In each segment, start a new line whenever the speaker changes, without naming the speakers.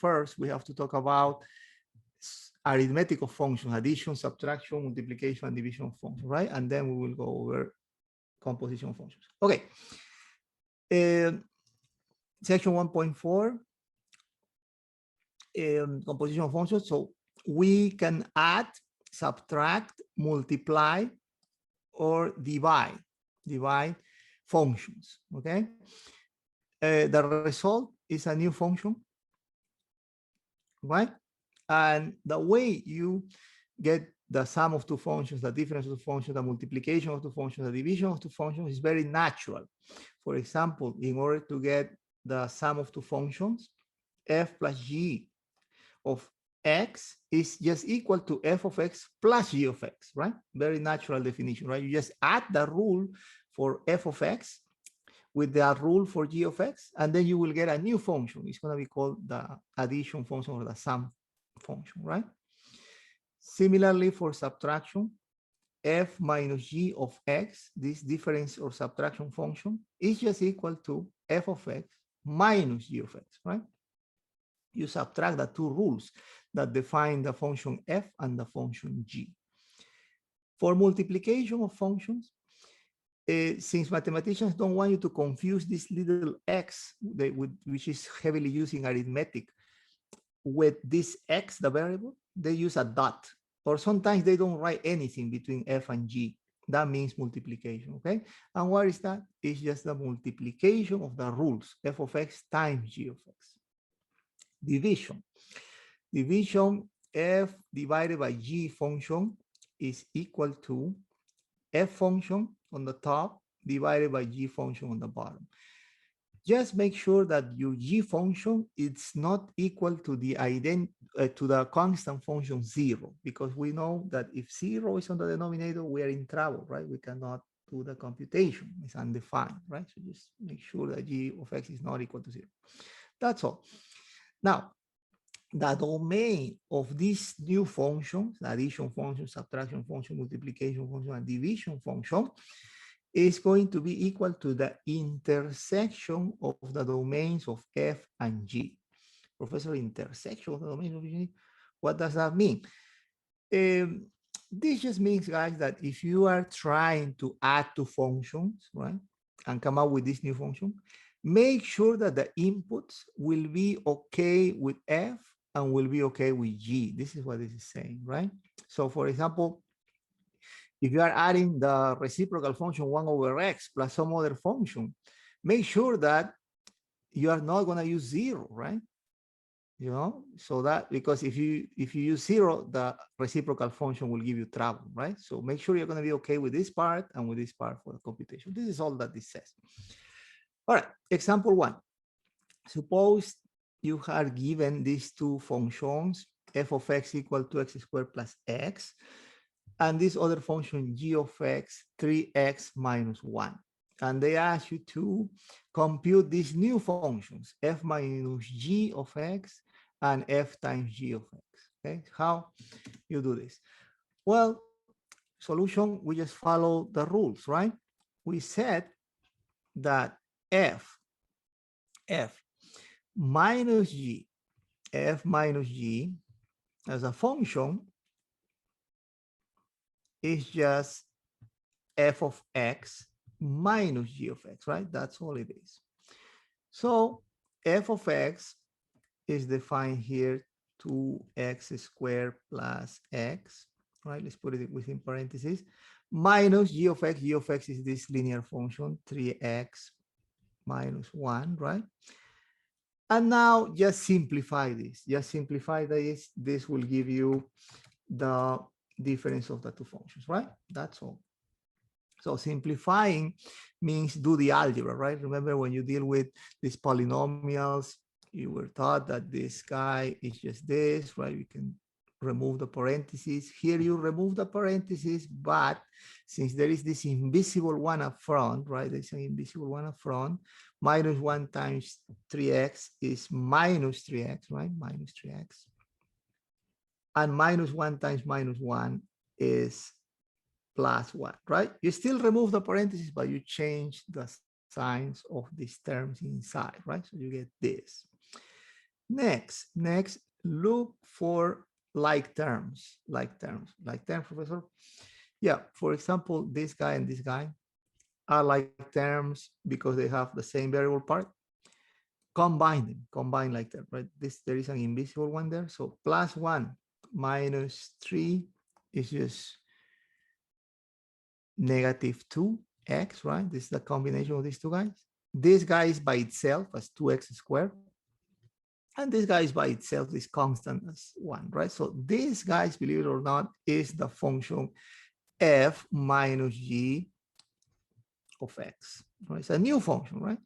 first we have to talk about arithmetic of functions, addition, subtraction, multiplication, and division of functions, right? And then we will go over composition of functions. Okay. Section 1.4, composition of functions. So we can add, subtract, multiply, or divide functions, okay? The result is a new function, right? And the way you get the sum of two functions, the difference of two functions, the multiplication of two functions, the division of two functions is very natural. For example, in order to get the sum of two functions, f plus g of x is just equal to f of x plus g of x, right? Very natural definition, right? You just add the rule for f of x with the rule for g of x, and then you will get a new function. It's going to be called the addition function or the sum function, right? Similarly, for subtraction, f minus g of x, this difference or subtraction function, is just equal to f of x minus g of x, right? You subtract the two rules that define the function f and the function g. For multiplication of functions, since mathematicians don't want you to confuse this little x, which is heavily used in arithmetic, with this x, the variable, they use a dot, or sometimes they don't write anything between f and g. That means multiplication, okay? And what is that? It's just the multiplication of the rules, f of x times g of x. Division. Division, f divided by g function is equal to f function on the top divided by g function on the bottom. Just make sure that your g function is not equal to the constant function 0, because we know that if 0 is on the denominator, we are in trouble, right? We cannot do the computation. It's undefined, right? So just make sure that g of x is not equal to 0. That's all. Now, the domain of these new functions, the addition function, subtraction function, multiplication function, and division function, is going to be equal to the intersection of the domains of f and g. Professor, intersection of the domains of g, what does that mean? This just means, guys, that if you are trying to add two functions, right, and come up with this new function, make sure that the inputs will be okay with f and will be okay with g. This is what this is saying, right? So, for example, if you are adding the reciprocal function 1 over x plus some other function, make sure that you are not going to use 0, right? You know, so that, because if you use 0, the reciprocal function will give you trouble, right? So make sure you're going to be okay with this part and with this part for the computation. This is all that this says. All right, example 1. Suppose you are given these two functions, f of x equal to x squared plus x, and this other function g of x 3x minus 1. And they ask you to compute these new functions, f minus g of x and f times g of x. Okay, how you do this? Well, solution, we just follow the rules, right? We said that f minus g, f minus g as a function is just f of x minus g of x, right? That's all it is. So f of x is defined here 2x squared plus x, right? Let's put it within parentheses, minus g of x. G of x is this linear function, 3x minus 1, right? And now just simplify this. Just simplify this. This will give you the difference of the two functions, right? That's all. So simplifying means do the algebra, right? Remember when you deal with these polynomials, you were taught that this guy is just this, right? You can remove the parentheses. Here you remove the parentheses, but since there is this invisible one up front, right? There's an invisible one up front. Minus 1 times 3x is minus 3x, right? Minus 3x. And minus 1 times minus 1 is plus 1, right? You still remove the parentheses, but you change the signs of these terms inside, right? So you get this. Next, look for like terms, Professor. Yeah, for example, this guy and this guy are like terms because they have the same variable part. Combine them, combine like that, right? There is an invisible one there. So +1 minus 3 is just -2x, right? This is the combination of these two guys. This guy is by itself as 2x squared. And this guy is by itself is constant as 1, right? So this, guys, believe it or not, is the function f minus g of x. Right? It's a new function, right?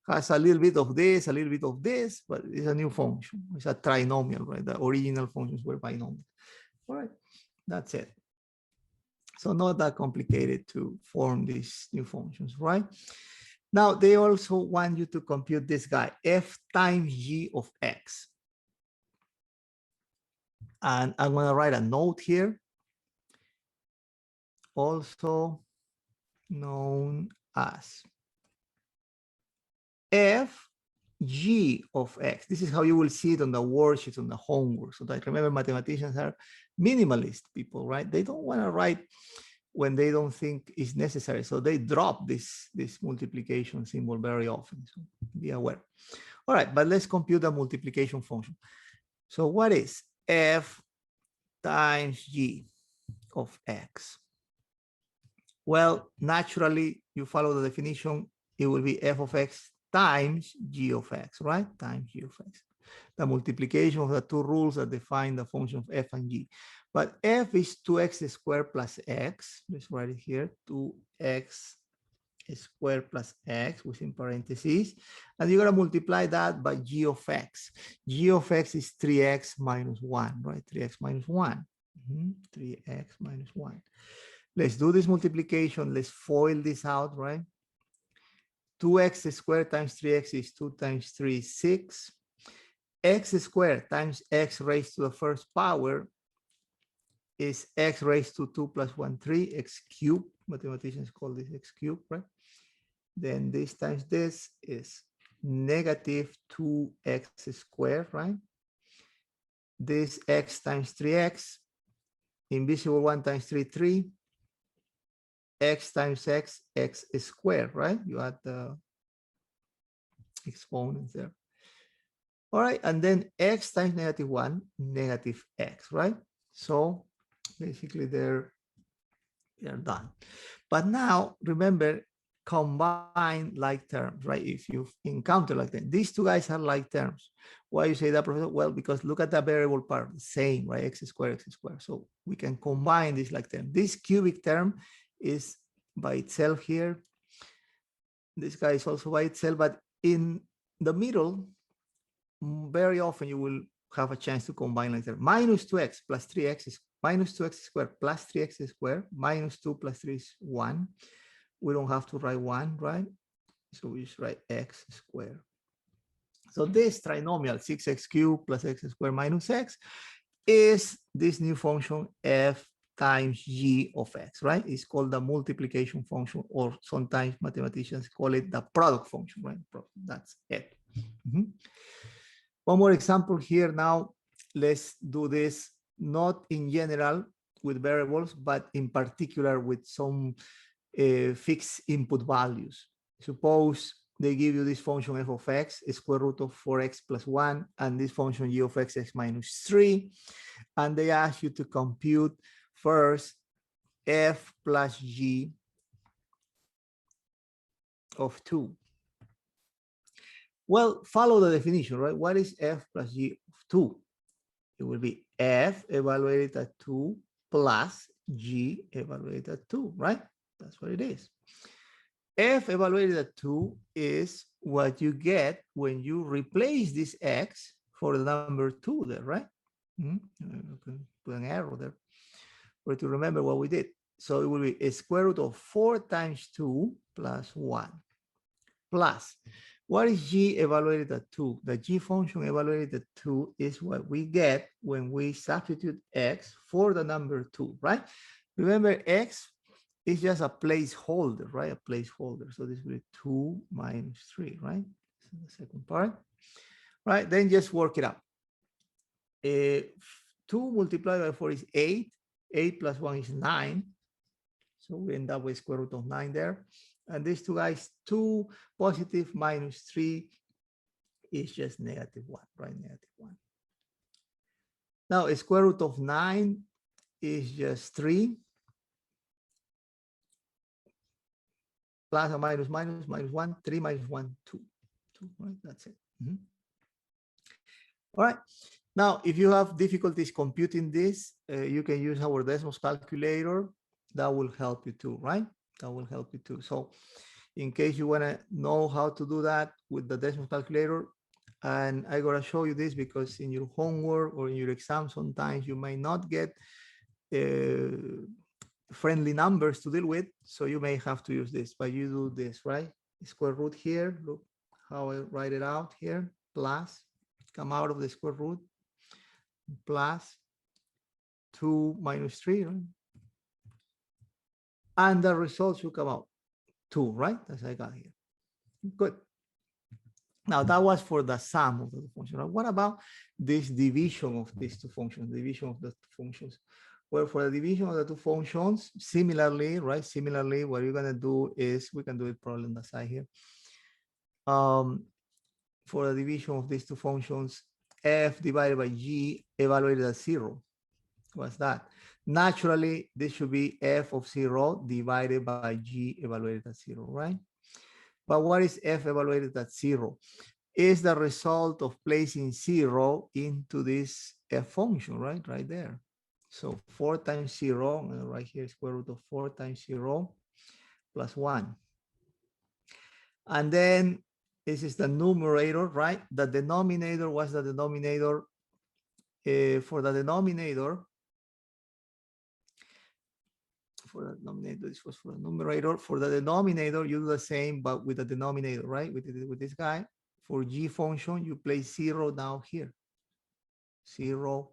Has a little bit of this, but it's a new function. It's a trinomial, right? The original functions were binomial. All right, that's it. So not that complicated to form these new functions, right? Now, they also want you to compute this guy, f times g of x. And I'm going to write a note here, also known as f g of x. This is how you will see it on the worksheets, on the homework. So that, remember, mathematicians are minimalist people, right? They don't want to write when they don't think it's necessary. So they drop this multiplication symbol very often. So be aware. All right, but let's compute the multiplication function. So what is f times g of x? Well, naturally, you follow the definition, it will be f of x times g of x, right? Times g of x. The multiplication of the two rules that define the function of f and g. But f is 2x squared plus x. Let's write it here, 2x squared plus x within parentheses. And you're going to multiply that by g of x. G of x is 3x minus 1, right? 3x minus 1. 3x minus 1. Let's do this multiplication. Let's FOIL this out, right? 2x squared times 3x is 2 times 3 is 6. X squared times x raised to the first power is x raised to 2 plus 1, 3, x cubed. Mathematicians call this x cubed, right? Then this times this is negative 2x squared, right? This x times 3x, invisible 1 times 3, 3. X times x, x squared, right? You add the exponents there. All right, and then x times -1, negative x, right? So basically they're done. But now remember, combine like terms, right? If you encounter like that, these two guys are like terms. Why you say that, Professor? Well, because look at the variable part, the same, right? X squared. So we can combine this like term. This cubic term is by itself here. This guy is also by itself, but in the middle, very often you will have a chance to combine like that. Minus 2x plus 3x is minus 2x squared plus 3x squared, minus 2 plus 3 is 1. We don't have to write 1, right? So we just write x squared. So this trinomial 6x cubed plus x squared minus x is this new function f times g of x, right? It's called the multiplication function, or sometimes mathematicians call it the product function, right? That's it. One more example here now. Let's do this not in general with variables, but in particular with some fixed input values. Suppose they give you this function f of x, square root of 4x plus 1, and this function g of x, x minus 3. And they ask you to compute first f plus g of 2. Well, follow the definition, right? What is f plus g of 2? It will be f evaluated at 2 plus g evaluated at 2, right? That's what it is. F evaluated at 2 is what you get when you replace this x for the number 2 there, right? You can put an arrow there for to remember what we did. So it will be a square root of 4 times 2 plus 1 plus. What is g evaluated at 2? The g function evaluated at 2 is what we get when we substitute x for the number 2, right? Remember, x is just a placeholder, right? A placeholder. So this will be 2 minus 3, right? So the second part. right? Then just work it out. 2 multiplied by 4 is 8. 8 plus 1 is 9. So we end up with square root of 9 there. And these two guys, 2 positive minus 3 is just negative 1, right? Negative 1. Now, a square root of 9 is just 3. Plus or minus, minus, minus 1, 3 minus 1, 2. 2, right? That's it. All right. Now, if you have difficulties computing this, you can use our Desmos calculator. That will help you too, right? That will help you too. So in case you want to know how to do that with the Desmos calculator, and I'm going to show you this because in your homework or in your exam, sometimes you might not get friendly numbers to deal with. So you may have to use this, but you do this, right? Square root here. Look how I write it out here. Plus, come out of the square root. Plus 2 minus 3, right? And the result should come out 2, right? As I got here. Good. Now that was for the sum of the two functions. Right? What about this division of these two functions? Division of the two functions. Well, for the division of the two functions, similarly, right? Similarly, what you're gonna do is we can do it probably on the side here. For the division of these two functions, f divided by g evaluated at 0. What's that? Naturally, this should be f of 0 divided by g evaluated at 0, right? But what is f evaluated at 0? Is the result of placing 0 into this f function, right? Right there. So 4 times 0, right here, square root of 4 times 0 plus 1. And then this is the numerator, right? The denominator was the denominator. For the denominator, this was for the numerator. For the denominator, you do the same, but with the denominator, right? With this guy. For g function, you place 0 down here. 0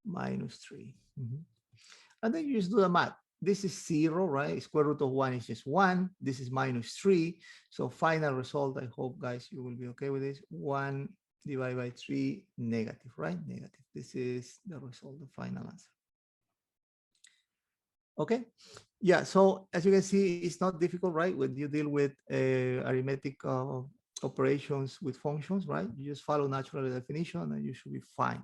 minus 3. And then you just do the math. This is 0, right? Square root of 1 is just 1. This is minus 3. So final result, I hope, guys, you will be okay with this. 1 divided by 3, negative, right? Negative. This is the result, the final answer. Okay. Yeah. So as you can see, it's not difficult, right? When you deal with arithmetic operations with functions, right? You just follow natural definition and you should be fine.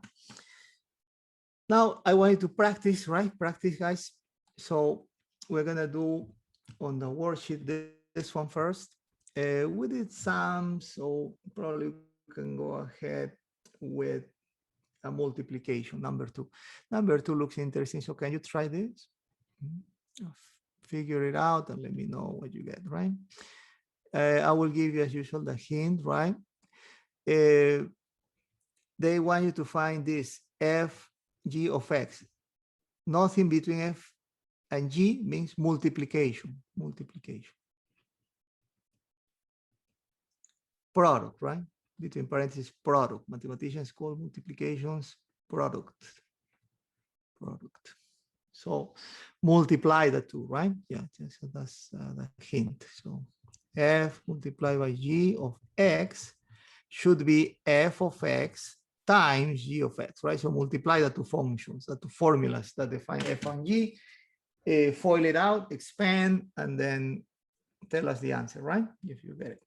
Now I want you to practice, right? Practice, guys. So we're gonna do on the worksheet this one first. We did some, so probably we can go ahead with a multiplication, number 2. Number 2 looks interesting. So can you try this? Figure it out and let me know what you get, right? I will give you, as usual, the hint, right? They want you to find this f g of x. Nothing between f and g means multiplication. Product, right? Between parentheses, product. Mathematicians call multiplications product. So multiply the two, right? Yeah, so that's the hint. So f multiplied by g of x should be f of x times g of x, right? So multiply the two functions, the two formulas that define f and g, FOIL it out, expand, and then tell us the answer, right? If you get it.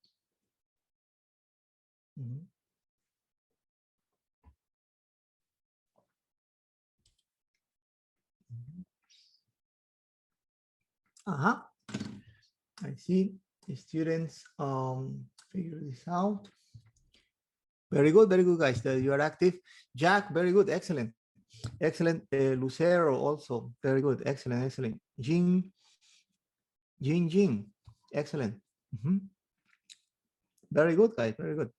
I see the students figure this out. Very good, guys. You are active. Jack, very good, excellent. Lucero also, very good, excellent. Jing, excellent. Very good, guys, very good.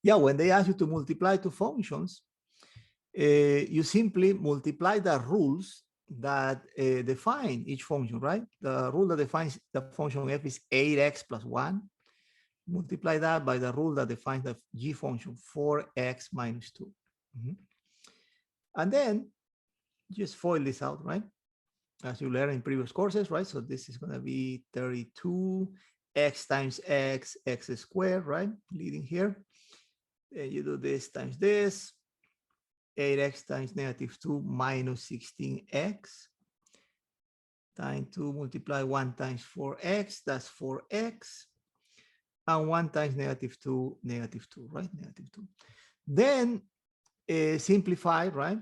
Yeah, when they ask you to multiply two functions, you simply multiply the rules that define each function, right? The rule that defines the function f is 8x plus 1. Multiply that by the rule that defines the g function, 4x minus 2. And then just FOIL this out, right? As you learned in previous courses, right? So this is going to be 32 x times x squared, right? Leading here. And you do this times this, 8x times -2 minus 16x, times 2 multiply 1 times 4x, that's 4x, and 1 times -2, -2, right? -2. Then simplify, right?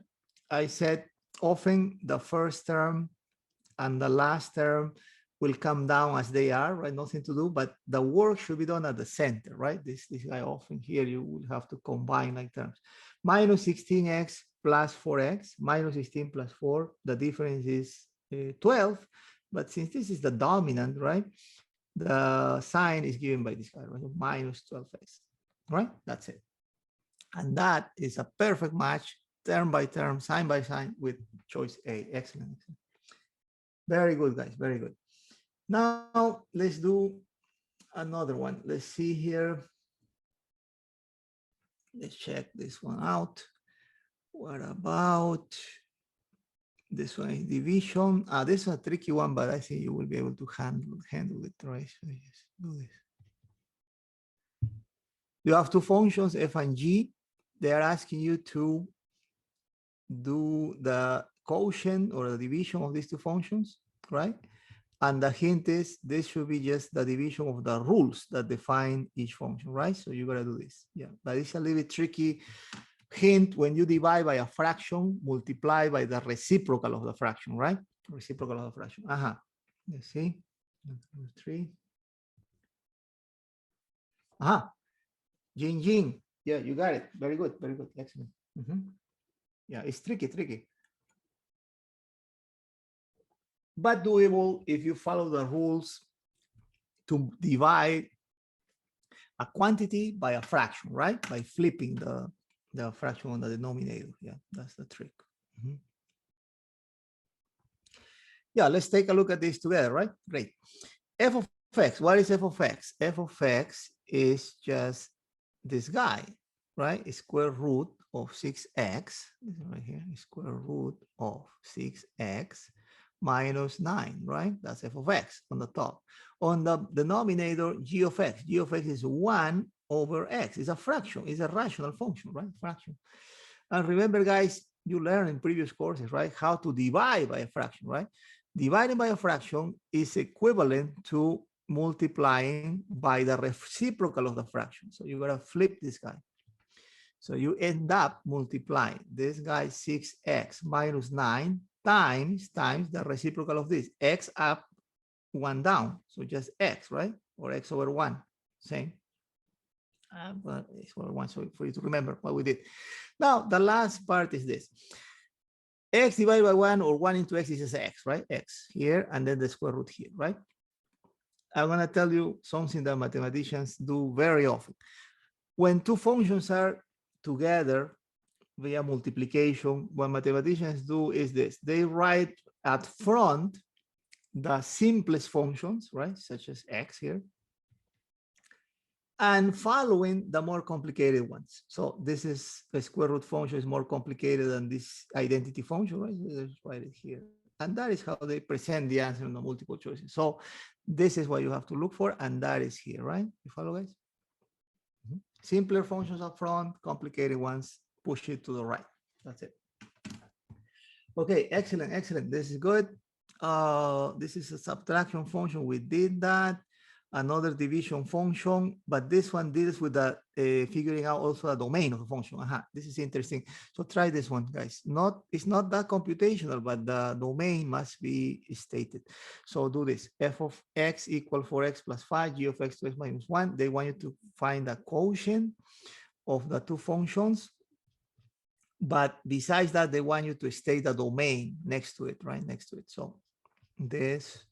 I said often the first term and the last term will come down as they are, right? Nothing to do, but the work should be done at the center, right? This guy often here, you will have to combine like terms. Minus 16x plus 4x, minus 16 plus 4, the difference is 12. But since this is the dominant, right? The sign is given by this guy, right? Minus 12x, right? That's it. And that is a perfect match, term by term, sign by sign with choice A. Excellent. Very good, guys, very good. Now let's do another one. Let's see here. Let's check this one out. What about this one is division? This is a tricky one, but I think you will be able to handle it, right? So just do this. You have two functions, f and g. They are asking you to do the quotient or the division of these two functions, right? And the hint is this should be just the division of the rules that define each function, right? So you gotta do this. Yeah, but it's a little bit tricky. Hint, when you divide by a fraction, multiply by the reciprocal of the fraction, right? Reciprocal of the fraction. Let's see. 3. Jing. Yeah, you got it. Very good. Very good. Excellent. Yeah, it's tricky. But doable if you follow the rules to divide a quantity by a fraction, right? By flipping the fraction on the denominator. Yeah, that's the trick. Yeah, let's take a look at this together, right? Great. F of x, what is f of x? F of x is just this guy, right? Square root of 6x, this is right here, square root of 6x minus 9, right? That's f of x on the top. On the denominator, g of x. G of x is 1 over x. It's a fraction. It's a rational function, right? Fraction. And remember, guys, you learned in previous courses, right? How to divide by a fraction, right? Dividing by a fraction is equivalent to multiplying by the reciprocal of the fraction. So you gotta flip this guy. So you end up multiplying this guy 6x minus 9 times the reciprocal of this, x up, 1 down. So just x, right? Or x over 1, same. But it's over 1, so for you to remember what we did. Now, the last part is this. X divided by 1 or 1 into x is just x, right? X here, and then the square root here, right? I'm going to tell you something that mathematicians do very often. When two functions are together via multiplication, what mathematicians do is this. They write at front the simplest functions, right? Such as x here, and following the more complicated ones. So this is the square root function is more complicated than this identity function, right? So let's write it here. And that is how they present the answer in the multiple choices. So this is what you have to look for, and that is here, right? You follow, guys? Simpler functions up front, complicated ones, push it to the right. That's it. Okay, excellent. This is good. This is a subtraction function. We did that. Another division function, but this one deals with the figuring out also a domain of the function. This is interesting. So try this one, guys. It's not that computational, but the domain must be stated. So do this. F of x equal 4x plus 5, g of x to x minus 1. They want you to find the quotient of the two functions. But besides that, they want you to state the domain next to it, right? Next to it. So this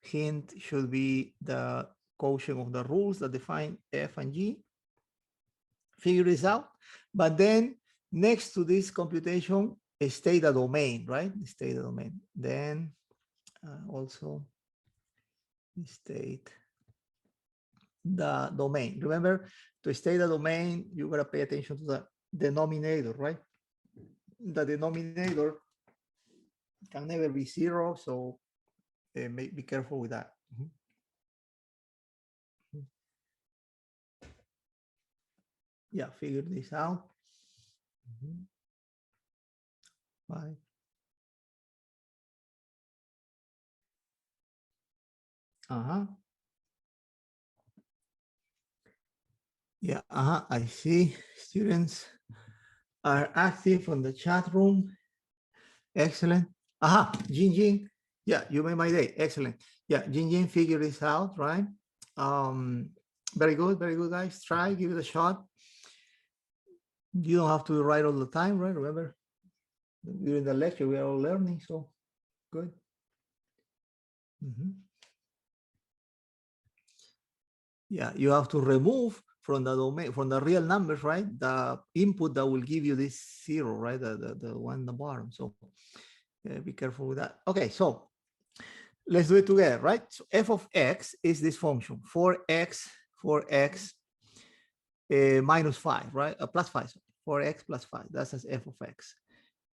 hint should be the quotient of the rules that define f and g. Figure this out. But then next to this computation, state the domain, right? State the domain. Then also state the domain. Remember, to state the domain, you gotta pay attention to the denominator, right? The denominator can never be 0, so be careful with that. Yeah, figure this out. 5. Yeah, I see students are active on the chat room. Excellent. Jing. Yeah, you made my day. Excellent. Yeah, Jing figure this out, right? Very good, guys. Try, give it a shot. You don't have to write all the time, right? Remember, during the lecture, we are all learning, so good. Yeah, you have to remove from the domain, from the real numbers, right? The input that will give you this 0, right? The one in the bottom. So be careful with that. Okay, so let's do it together, right? So f of x is this function, 4x minus 5, right? Plus 5, 4x plus 5. That's as f of x.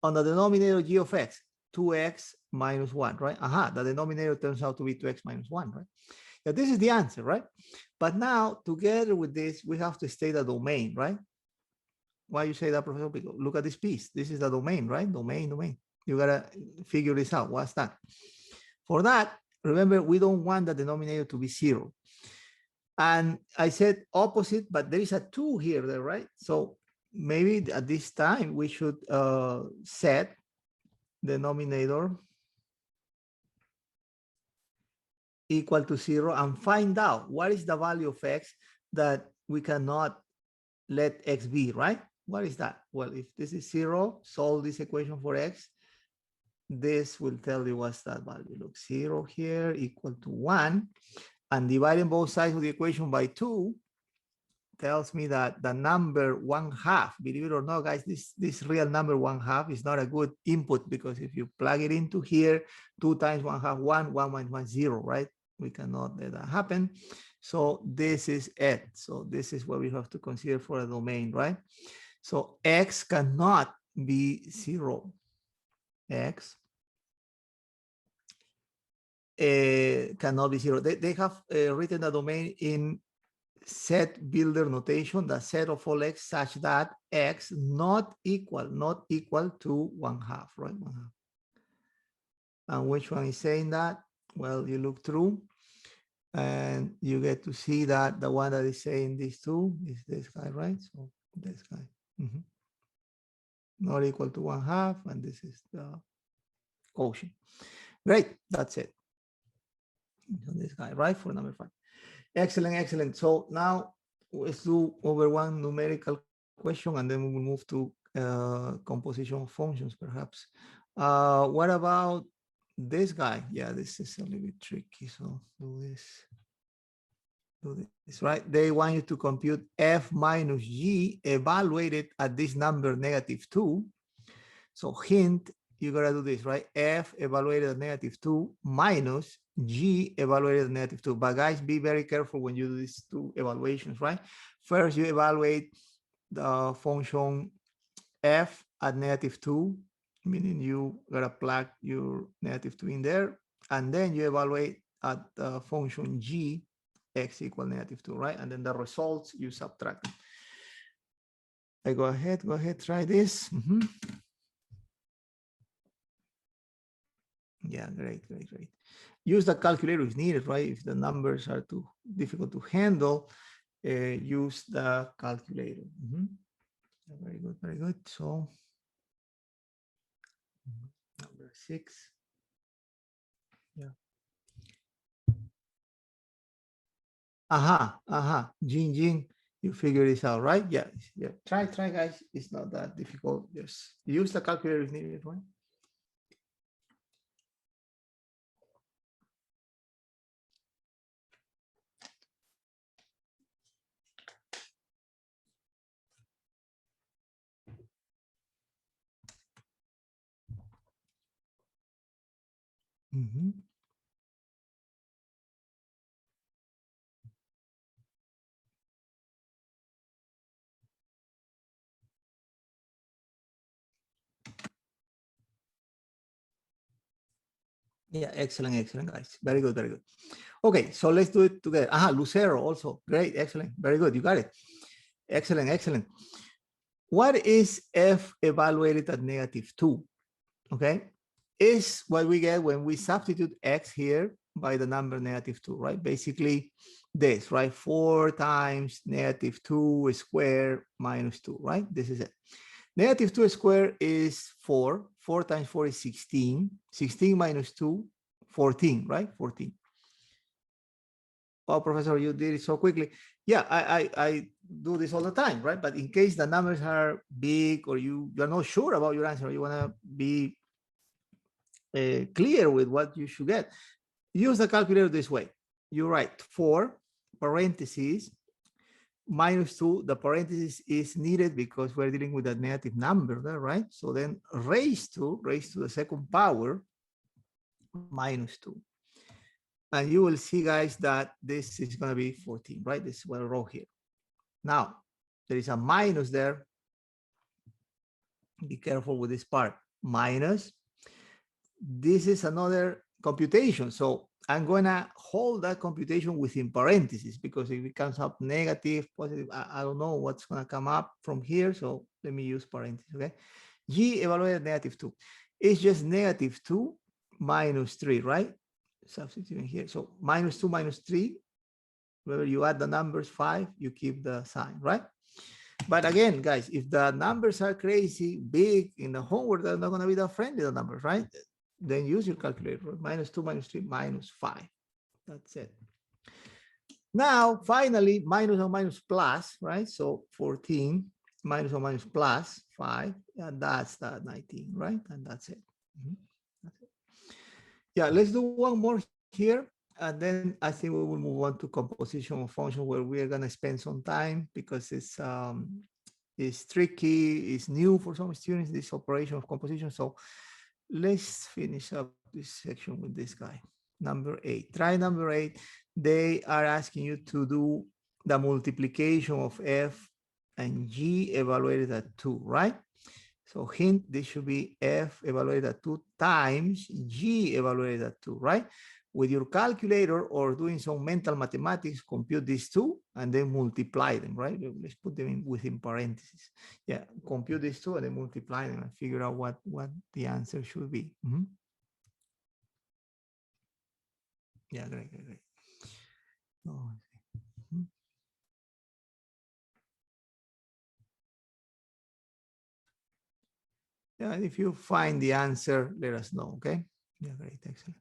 On the denominator, g of x, 2x minus 1, right? The denominator turns out to be 2x minus 1, right? Yeah, this is the answer, right? But now, together with this, we have to state a domain, right? Why you say that, Professor? Because look at this piece. This is the domain, right? Domain. You gotta figure this out. What's that? For that, remember, we don't want the denominator to be 0. And I said opposite, but there is a 2 here, there, right? So maybe at this time, we should set denominator equal to 0 and find out what is the value of x that we cannot let x be, right? What is that? Well, if this is 0, solve this equation for x. This will tell you what's that value. Look, 0 here equal to 1. And dividing both sides of the equation by 2 tells me that the number 1/2, believe it or not, guys, this real number 1/2 is not a good input, because if you plug it into here, 2 times 1/2, 1, 1 minus 1, 0, right? We cannot let that happen. So this is it. So this is what we have to consider for a domain, right? So x cannot be 0. X cannot be 0. They have written the domain in set builder notation, the set of all x such that x not equal to 1/2, right? 1/2. And which one is saying that? Well, you look through and you get to see that the one that is saying these two is this guy, right? So this guy. Not equal to 1/2, and this is the quotient. Great, that's it. So this guy, right, for number 5. Excellent. So now let's do over one numerical question, and then we will move to composition of functions, perhaps. What about this guy? Yeah, this is a little bit tricky. So do this, right? They want you to compute f minus g evaluated at this number -2. So hint, you gotta do this, right? F evaluated at -2 minus G evaluated at -2. But guys, be very careful when you do these two evaluations, right? First, you evaluate the function F at -2, meaning you gotta plug your -2 in there. And then you evaluate at the function G, x equal -2, right? And then the results you subtract. Go ahead, try this. Yeah, great. Use the calculator if needed, right? If the numbers are too difficult to handle, use the calculator. Very good. So number 6. Yeah. Jing, you figure this out, right? Yeah. Try, guys. It's not that difficult. Just use the calculator if needed, right? Yeah, excellent, guys. Very good. Okay, so let's do it together. Lucero also. Great, excellent. Very good. You got it. Excellent, excellent. What is f evaluated at -2? Okay, is what we get when we substitute x here by the number -2, right? Basically this, right? 4 times -2 squared minus 2, right? This is it. -2 squared is 4. 4 times 4 is 16. 16 minus 2, 14, right? 14. Oh, Professor, you did it so quickly. Yeah, I do this all the time, right? But in case the numbers are big or you're not sure about your answer, you want to be clear with what you should get, use the calculator this way. You write 4 parentheses minus 2. The parenthesis is needed because we're dealing with a negative number there, right? So then raised to the second power minus 2. And you will see, guys, that this is going to be 14, right? This is what I wrote here. Now, there is a minus there. Be careful with this part. Minus. This is another computation. So I'm going to hold that computation within parentheses because if it comes up negative, positive, I don't know what's going to come up from here. So let me use parentheses, okay? G evaluated -2. It's just -2 minus 3, right? Substituting here. So -2 minus 3, whenever you add the numbers 5, you keep the sign, right? But again, guys, if the numbers are crazy big in the homework, they're not going to be that friendly, the numbers, right? Then use your calculator. -2 minus 3 minus 5. That's it. Now, finally, minus or minus plus, right? So 14 minus or minus plus 5, and that's that 19, right? And that's it. That's it. Yeah, let's do one more here, and then I think we will move on to composition of function, where we are going to spend some time because it's tricky, it's new for some students, this operation of composition. So let's finish up this section with this guy. Number 8. Try number 8. They are asking you to do the multiplication of f and g evaluated at 2, right? So hint, this should be f evaluated at 2 times g evaluated at 2, right? With your calculator or doing some mental mathematics, compute these two and then multiply them, right? Let's put them within parentheses. Yeah, compute these two and then multiply them and figure out what the answer should be. Yeah, great. Oh, yeah, if you find the answer, let us know, okay? Yeah, great, excellent.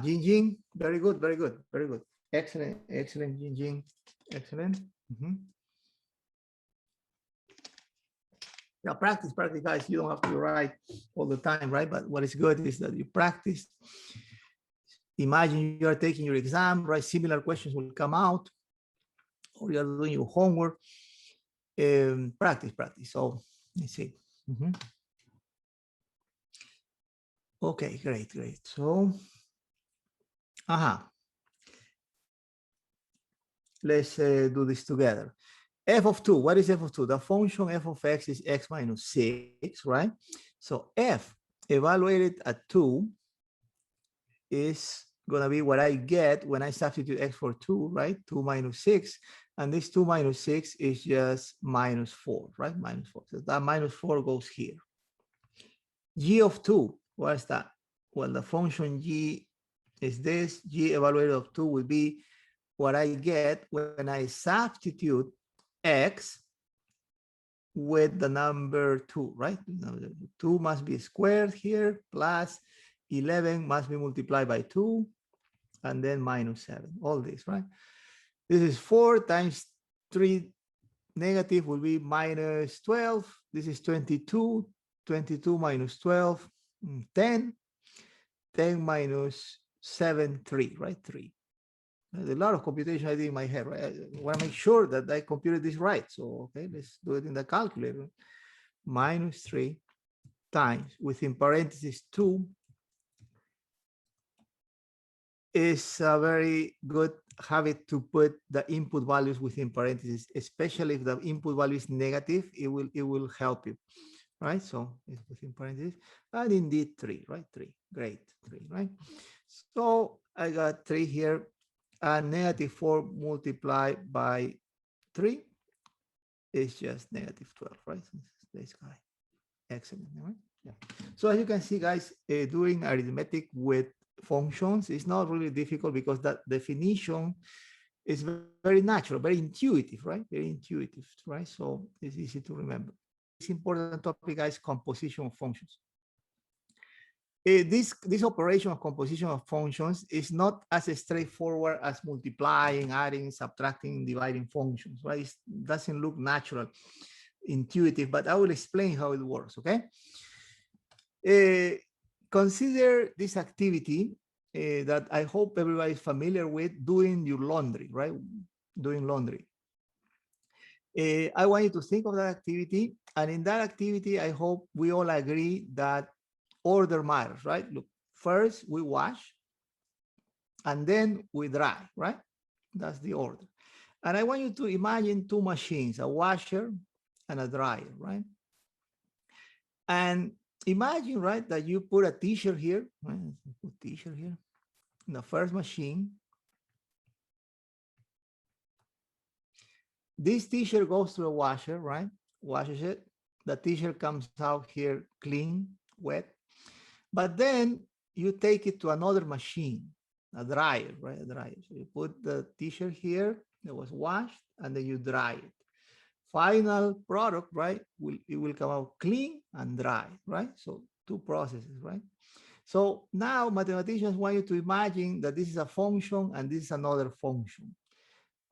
Jing, very good. Excellent, Jing, excellent. Yeah, practice, guys. You don't have to write all the time, right? But what is good is that you practice. Imagine you are taking your exam, right? Similar questions will come out, or you are doing your homework. Practice. So let's see. Okay, great. So, let's do this together. F of 2, what is f of 2? The function f of x is x minus 6, right? So f evaluated at 2 is going to be what I get when I substitute x for 2, right? 2 minus 6. And this 2 minus 6 is just minus 4, right? Minus 4. So that minus 4 goes here. G of 2, what is that? Well, the function g is this. G evaluated of 2 will be what I get when I substitute x with the number 2, right? 2 must be squared here, plus 11 must be multiplied by 2, and then minus 7, all this, right? This is 4 times 3 negative will be minus 12. This is 22. 22 minus 12, 10. 10 minus 7, 3, right? 3. There's a lot of computation I did in my head, right? I want to make sure that I computed this right. So, okay, let's do it in the calculator. Minus 3 times, within parentheses, 2 is a very good habit to put the input values within parentheses, especially if the input value is negative, it will help you. right? So it's within parentheses, and indeed 3, right? 3, great, 3, right? So I got 3 here, and negative 4 multiplied by 3 is just negative 12, right? This guy, excellent, right? Yeah. So as you can see, guys, doing arithmetic with functions is not really difficult because that definition is very natural, very intuitive, right? Very intuitive, right? So it's easy to remember. It's important topic, guys, composition of functions. This operation of composition of functions is not as straightforward as multiplying, adding, subtracting, dividing functions, right? It doesn't look natural, intuitive, but I will explain how it works, okay? Consider this activity that I hope everybody is familiar with, doing your laundry, right? Doing laundry. I want you to think of that activity, and in that activity, I hope we all agree that order matters, right? Look, first we wash, and then we dry, right? That's the order. And I want you to imagine two machines, a washer and a dryer, right? And imagine, right, that you put a t-shirt here, right? Put t-shirt here, in the first machine. This t-shirt goes to a washer, right? Washes it. The t-shirt comes out here clean, wet. But then you take it to another machine, a dryer, right? A dryer. So you put the t-shirt here that was washed, and then you dry it. Final product, right? It will come out clean and dry, right? So two processes, right? So now mathematicians want you to imagine that this is a function and this is another function.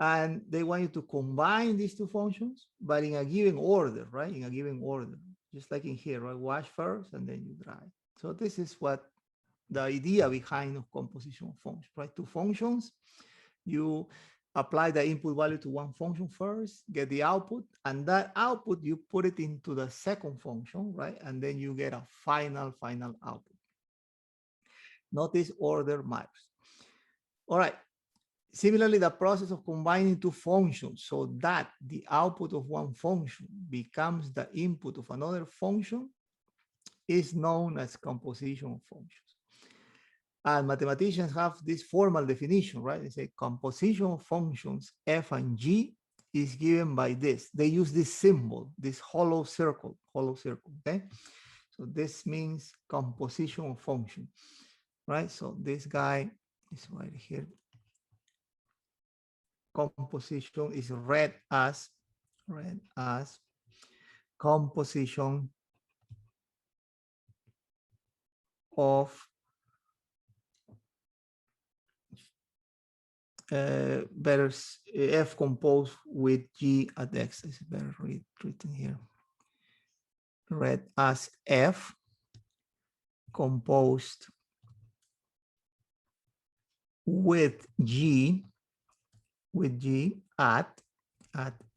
And they want you to combine these two functions, but in a given order, right? In a given order, just like in here, right? Wash first and then you dry. So this is what the idea behind of composition of functions, right? Two functions, you apply the input value to one function first, get the output, and that output, you put it into the second function, right? And then you get a final output. Notice order matters. All right. Similarly, the process of combining two functions so that the output of one function becomes the input of another function is known as composition of functions. And mathematicians have this formal definition, right? They say composition of functions f and g is given by this. They use this symbol, this hollow circle, okay? So this means composition of function, right? So this guy is right here. Composition is read as composition of better f composed with g at x. This is better written here. Read as f composed with g at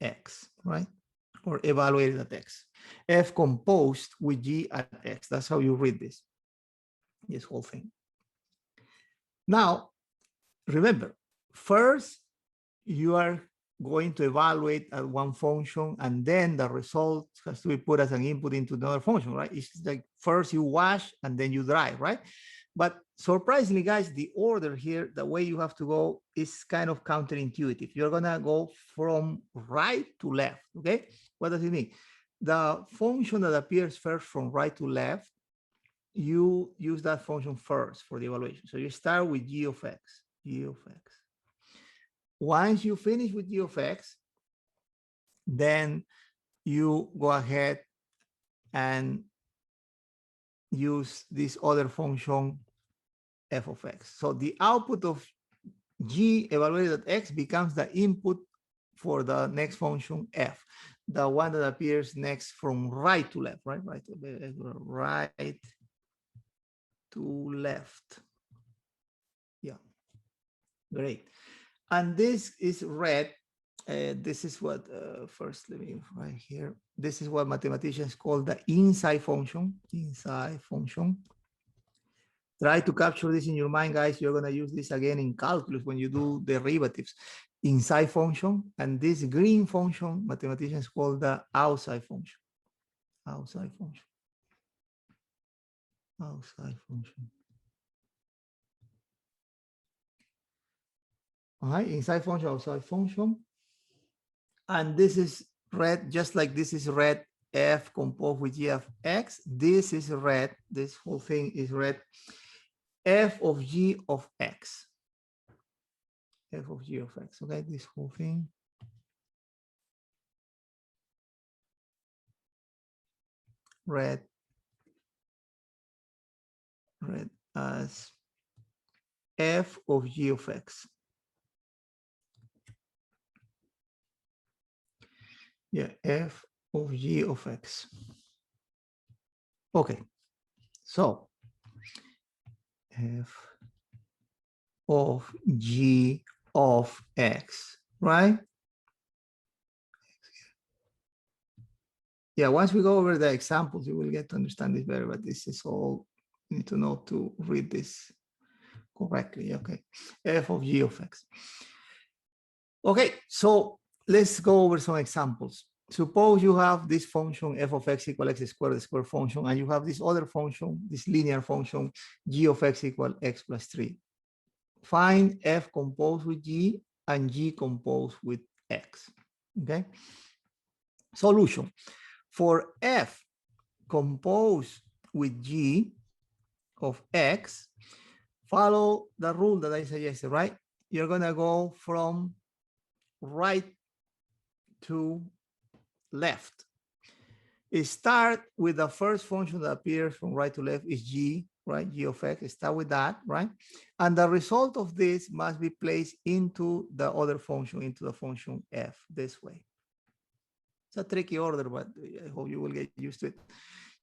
x, right? Or evaluated at x. F composed with g at x. That's how you read this whole thing. Now, remember, first you are going to evaluate at one function, and then the result has to be put as an input into another function, right? It's like first you wash and then you dry, right? But surprisingly, guys, the order here, the way you have to go is kind of counterintuitive. You're gonna go from right to left, okay? What does it mean? The function that appears first from right to left, you use that function first for the evaluation. So you start with g of x. Once you finish with g of x, then you go ahead and use this other function f of x. So the output of g evaluated at x becomes the input for the next function f, the one that appears next from right to left, right? Right to left. Yeah, great. And this is read. This is what, first, let me write here. This is what mathematicians call the inside function. Try to capture this in your mind, guys. You're going to use this again in calculus when you do derivatives. Inside function, and this green function, mathematicians call the outside function. outside function. Outside function. All right, inside function, outside function. And this is read just like this is read f composed with g of x. This is read, this whole thing is read f of g of x. F of g of x, okay, this whole thing. Read as f of g of x. Yeah, f of g of x. Okay, so f of g of x, right? Yeah, once we go over the examples, you will get to understand this better, but this is all you need to know to read this correctly. Okay, f of g of x. Okay, so let's go over some examples. Suppose you have this function f of x equal x squared, the square function, and you have this other function, this linear function, g of x equal x plus 3. Find f composed with g and g composed with x. Okay. Solution. For f composed with g of x, follow the rule that I suggested, right? You're going to go from right to left. Start with the first function that appears from right to left is g, right? G of x. Start with that, right? And the result of this must be placed into the other function, into the function f, this way. It's a tricky order, but I hope you will get used to it.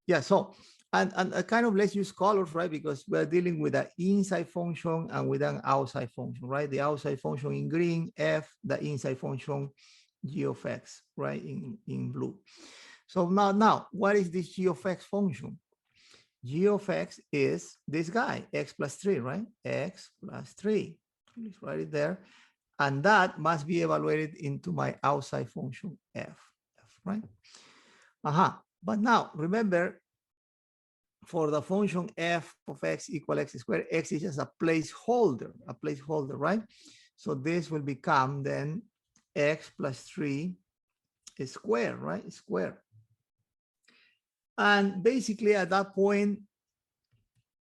Yeah, so, and kind of let's use colors, right? Because we're dealing with an inside function and with an outside function, right? The outside function in green, f, the inside function, g of x, right, in blue. So now, what is this g of x function? G of x is this guy, x plus 3, right? X plus 3. Let's write it there. And that must be evaluated into my outside function f, right? But now, remember, for the function f of x equal x squared, x is just a placeholder, right? So this will become then x plus 3 squared, right? Square. And basically at that point,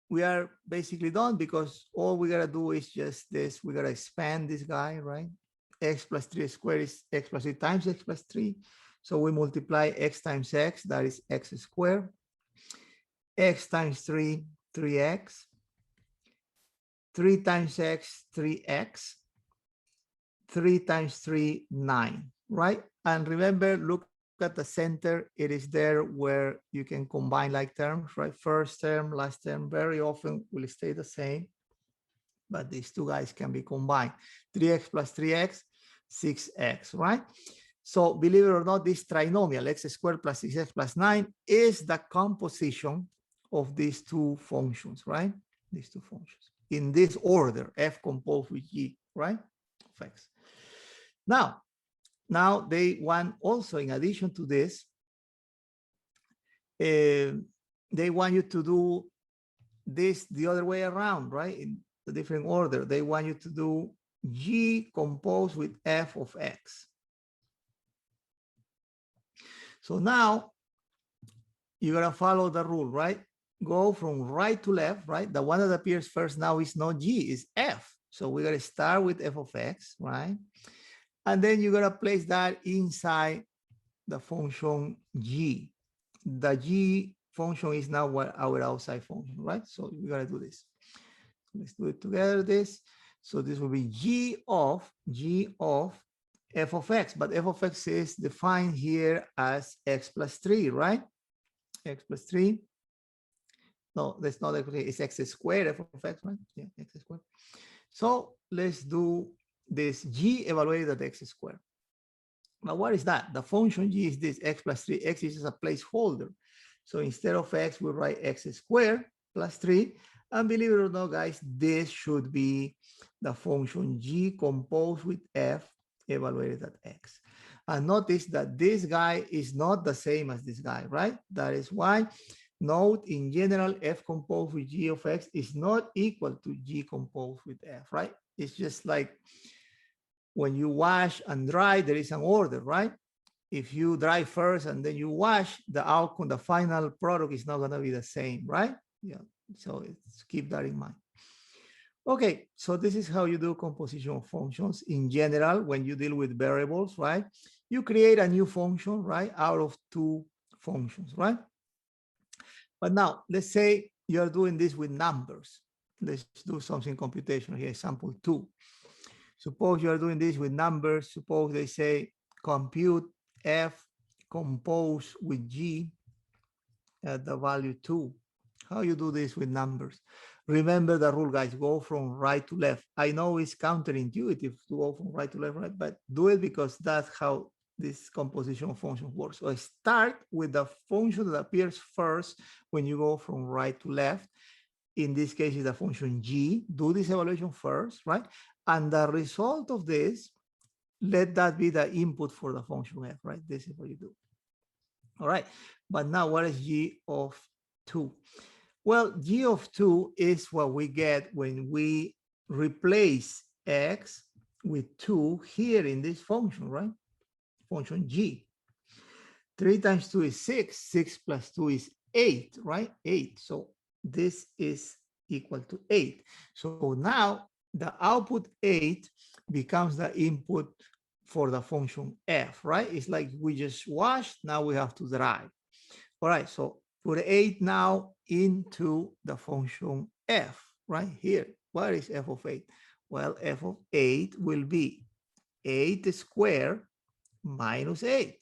we are basically done because all we gotta do is just this. We gotta expand this guy, right? X plus 3 squared is x plus 3 times x plus 3. So we multiply x times x, that is x squared. X times 3, 3x. 3 times x, 3x. 3 times 3, 9, right? And remember, look at the center. It is there where you can combine like terms, right? First term, last term, very often will stay the same, but these two guys can be combined. 3x plus 3x, 6x, right? So believe it or not, this trinomial, x squared plus 6x plus 9 is the composition of these two functions, right? These two functions in this order, f composed with g, right? Of x. Now they want also, in addition to this, they want you to do this the other way around, right? In a different order. They want you to do g composed with f of x. So now you're gonna follow the rule, right? Go from right to left, right? The one that appears first now is not g, is f. So we're gonna start with f of x, right? And then you're gonna place that inside the function g. The g function is now our outside function, right? So we're gonna do this. Let's do it together, this. So this will be g of f of x, but f of x is defined here as x plus 3, right? X plus 3. No, that's not x, it's x squared, f of x, right? Yeah, x squared. So let's do this g evaluated at x squared. Now, what is that? The function g is this, x plus 3. X is just a placeholder. So instead of x, we write x squared plus 3. And believe it or not, guys, this should be the function g composed with f evaluated at x. And notice that this guy is not the same as this guy, right? That is why note in general, f composed with g of x is not equal to g composed with f, right? It's just like when you wash and dry, there is an order, right? If you dry first and then you wash, the outcome, the final product is not going to be the same, right? Yeah, so keep that in mind. Okay, so this is how you do composition of functions in general when you deal with variables, right? You create a new function, right, out of two functions, right? But now, let's say you're doing this with numbers. Let's do something computational here, example 2. Suppose you are doing this with numbers. Suppose they say compute f composed with g at the value 2. How you do this with numbers? Remember the rule, guys, go from right to left. I know it's counterintuitive to go from right to left, right? But do it because that's how this composition of functions works. So I start with the function that appears first when you go from right to left. In this case, is the function g. Do this evaluation first, right? And the result of this, let that be the input for the function f, right? This is what you do. All right. But now what is g of 2? Well, g of 2 is what we get when we replace x with 2 here in this function, right? Function g. 3 times 2 is 6. 6 plus 2 is 8, right? 8. So this is equal to 8. So now the output 8 becomes the input for the function f, right? It's like we just washed, now we have to dry. All right, so put 8 now into the function f, right here. What is f of 8? Well, f of 8 will be 8 squared minus 8.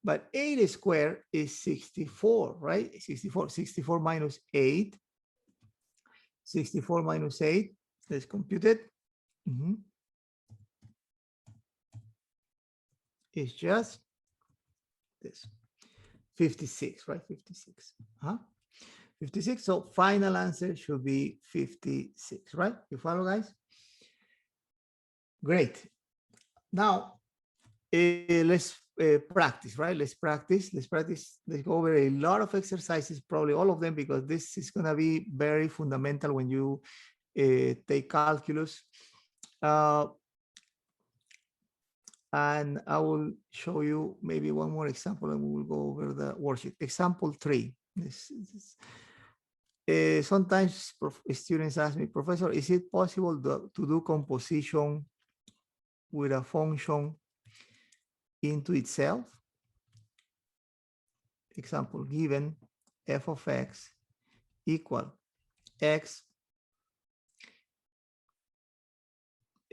But 8 squared is 64, right? 64. 64 minus 8. 64 minus 8. Let's compute it. It's just this. 56, right? 56. 56. So final answer should be 56, right? You follow, guys? Great. Now, let's practice, right? Let's practice. Let's go over a lot of exercises, probably all of them, because this is going to be very fundamental when you take calculus. And I will show you maybe one more example and we will go over the worksheet. Example 3. Sometimes students ask me, Professor, is it possible to do composition with a function into itself? Example given, f of x equal x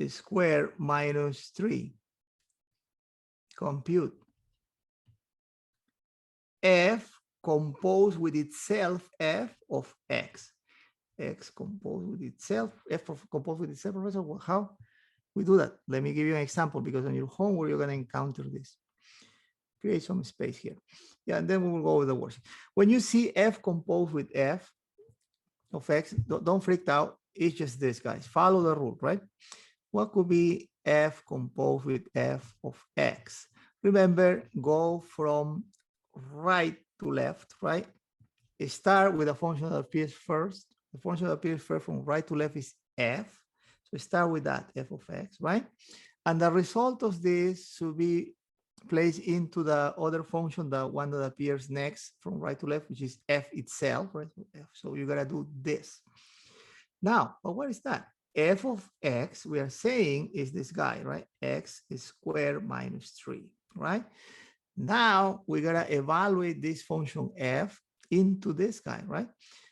squared minus 3. Compute f composed with itself f of x. X composed with itself, f of composed with itself, Professor. Well, how we do that? Let me give you an example, because on your homework you're going to encounter this. Create some space here. Yeah, and then we will go over the worksheet. When you see f composed with f of x, don't freak out. It's just this, guys. Follow the rule, right? What could be f composed with f of x? Remember, go from right to left, right? Start with a function that appears first. The function that appears first from right to left is f. So start with that, f of x, right? And the result of this should be placed into the other function, the one that appears next from right to left, which is f itself, right? So you gotta do this. Now, but what is that? F of x, we are saying, is this guy, right? X is squared minus 3, right? Now we gotta evaluate this function f into this guy, right?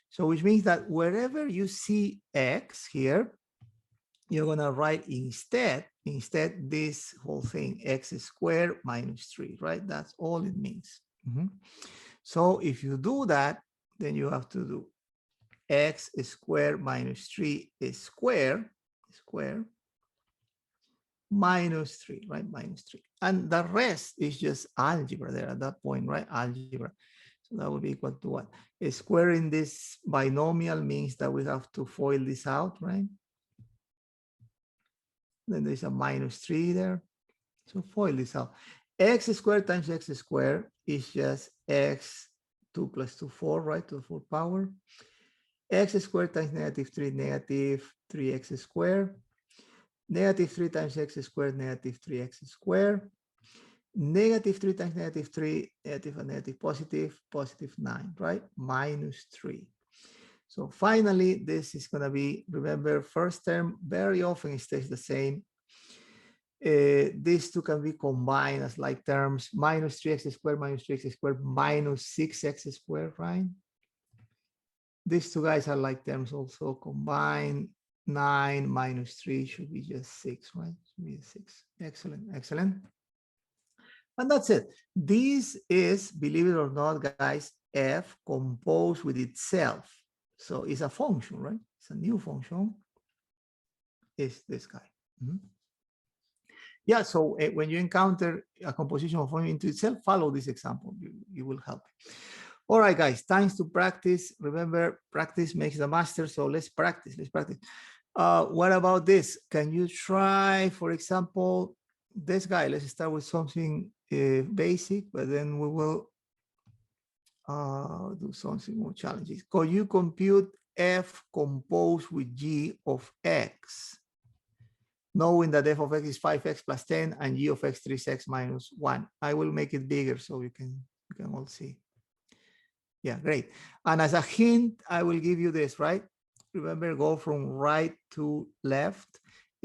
So which means that wherever you see x here, you're gonna write instead this whole thing, x squared minus 3, right? That's all it means. So if you do that, then you have to do x squared minus 3 is square minus 3, right? Minus 3. And the rest is just algebra there at that point, right? Algebra. So that would be equal to what? A square in this binomial means that we have to FOIL this out, right? Then there's a minus 3 there. So FOIL this out. X squared times X squared is just X 2 plus 2, 4, right, to the 4th power. X squared times -3, negative 3X squared. Negative 3 times X squared, negative 3X squared. Negative 3 times negative 3, negative and negative, positive, positive 9, right? Minus 3. So finally, this is going to be, remember, first term very often it stays the same. These two can be combined as like terms, minus 3x squared, minus 3x squared, minus 6x squared, right? These two guys are like terms also combined. 9 minus 3 should be just 6, right? Should be 6. Excellent, excellent. And that's it. This is, believe it or not, guys, f composed with itself. So it's a function, right? It's a new function. It's this guy. Yeah, so when you encounter a composition of function into itself, follow this example. You will help. All right, guys, time to practice. Remember, practice makes the master. So let's practice. Let's practice. What about this? Can you try, for example, this guy? Let's start with something basic, but then we will do something more challenging. Could you compute f composed with g of x, knowing that f of x is 5x plus 10 and g of x 3x minus 1? I will make it bigger so you can all see. Yeah, great. And as a hint, I will give you this, right? Remember, go from right to left.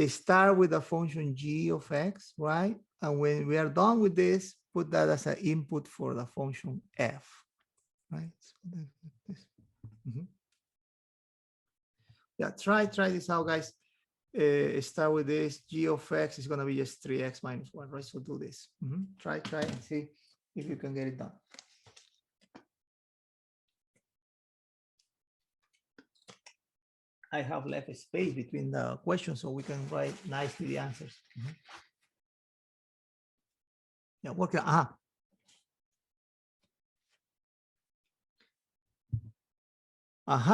Start with the function g of x, right? And when we are done with this, put that as an input for the function f, right? So this. Yeah, try this out, guys. Start with this. G of x is going to be just 3x minus 1, right? So do this. Try and see if you can get it done. I have left a space between the questions so we can write nicely the answers. Yeah, working.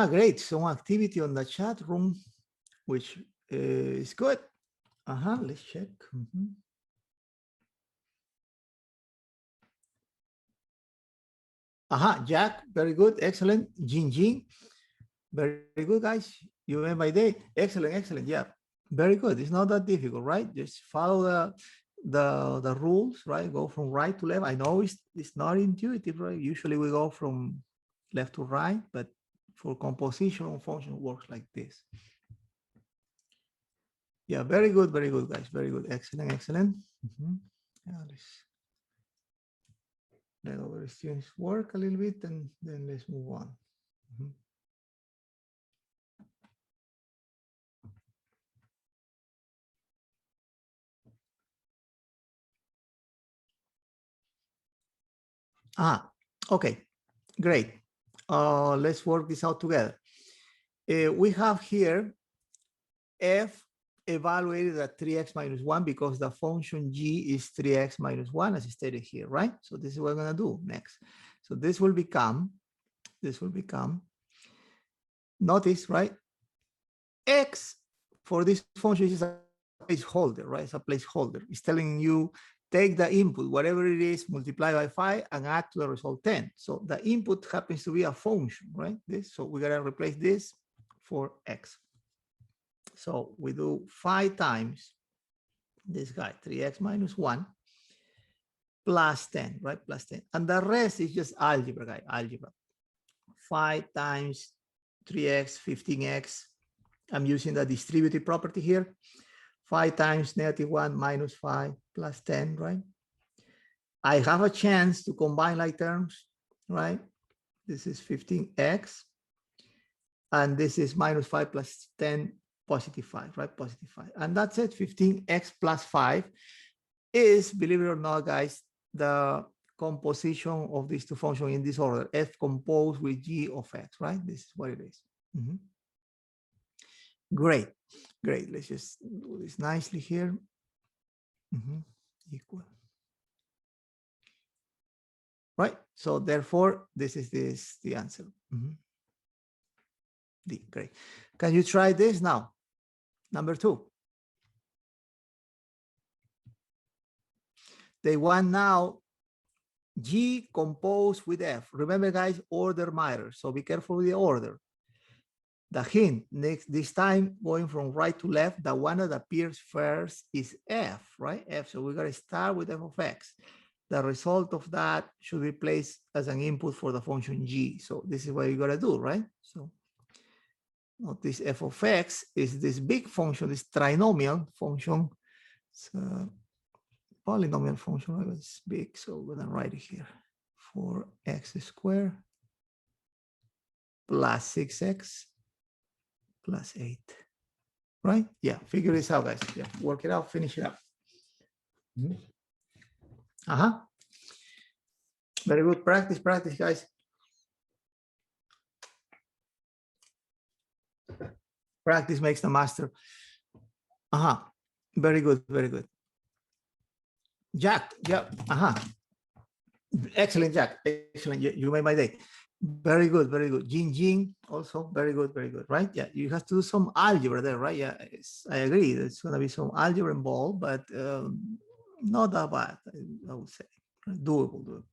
Great. Some activity on the chat room, which is good. Let's check. Jack, very good, excellent. Jing, very good, guys. You went by day. Excellent. Yeah, very good. It's not that difficult, right? Just follow the rules, right? Go from right to left. I know it's not intuitive, right? Usually we go from left to right, but for composition function works like this. Yeah, very good, guys. Very good. Excellent. Yeah, let our students work a little bit and then let's move on. Okay, great. Let's work this out together. We have here f evaluated at 3x minus 1 because the function g is 3x minus 1 as stated here, right? So this is what we're going to do next. So this will become, notice, right? X for this function is a placeholder, right? It's a placeholder. It's telling you, take the input, whatever it is, multiply by 5 and add to the result 10. So the input happens to be a function, right? So we're going to replace this for x. So we do 5 times this guy, 3x minus 1 plus 10, right? Plus 10. And the rest is just algebra, guy, algebra. 5 times 3x, 15x. I'm using the distributive property here. 5 times -1 minus 5 plus 10, right? I have a chance to combine like terms, right? This is 15x. And this is minus 5 plus 10, positive 5, right? Positive 5. And that's it. 15x plus 5 is, believe it or not, guys, the composition of these two functions in this order, f composed with g of x, right? This is what it is. Great. Let's just do this nicely here. Equal. Right. So therefore, this is the answer. D. Great. Can you try this now? Number 2. They want now G composed with F. Remember, guys, order matters. So be careful with the order. The hint, next, this time going from right to left, the one that appears first is F, right? F. So we're going to start with f of x. The result of that should be placed as an input for the function G. So this is what you got to do, right? So notice f of x is this big function, this trinomial function. It's a polynomial function, right? It's big, so we're going to write it here. 4x squared plus 6x plus 8, right? Yeah, figure this out, guys. Yeah, work it out, finish it up. Very good. Practice, guys. Practice makes the master. Very good, very good. Jack, yeah, excellent, Jack. Excellent. You made my day. Very good, very good. Jing, also very good, right? Yeah, you have to do some algebra there, right? Yeah, I agree. There's going to be some algebra involved, but not that bad, I would say. Doable.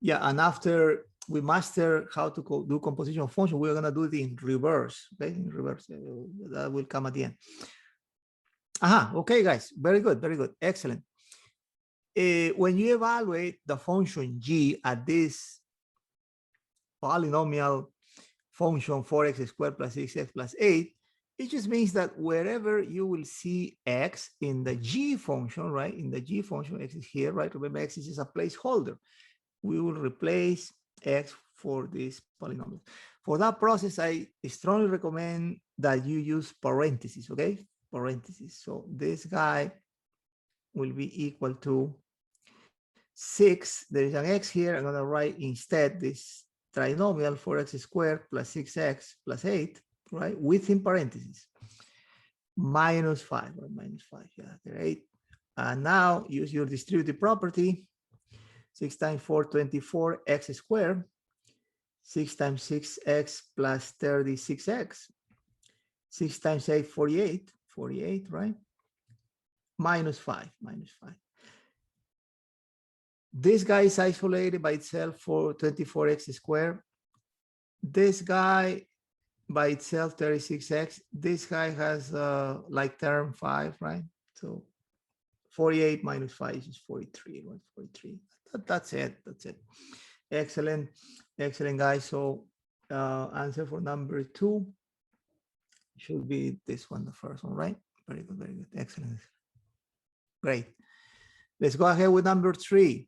Yeah, and after we master how to do composition of function, we're going to do it in reverse, okay? In reverse, that will come at the end. Okay, guys, very good, excellent. When you evaluate the function G at this polynomial function 4x squared plus 6x plus 8, it just means that wherever you will see x in the G function, right? In the G function, x is here, right? Remember, x is just a placeholder. We will replace x for this polynomial. For that process, I strongly recommend that you use parentheses, okay? Parentheses. So this guy will be equal to 6. There is an x here. I'm going to write instead this trinomial 4x squared plus 6x plus 8, right? Within parentheses. Minus 5, or minus 5, yeah, there 8. And now use your distributive property. 6 times 4, 24, x squared. 6 times 6x plus 36x. 6 times 8, 48. 48, right? Minus 5, minus 5. This guy is isolated by itself for 24x squared. This guy by itself, 36x. This guy has like term 5, right? So 48 minus 5 is 43, right? 43. That's it. Excellent, guys. So answer for number 2 should be this one, the first one, right? Very good, excellent. Great. Let's go ahead with number 3.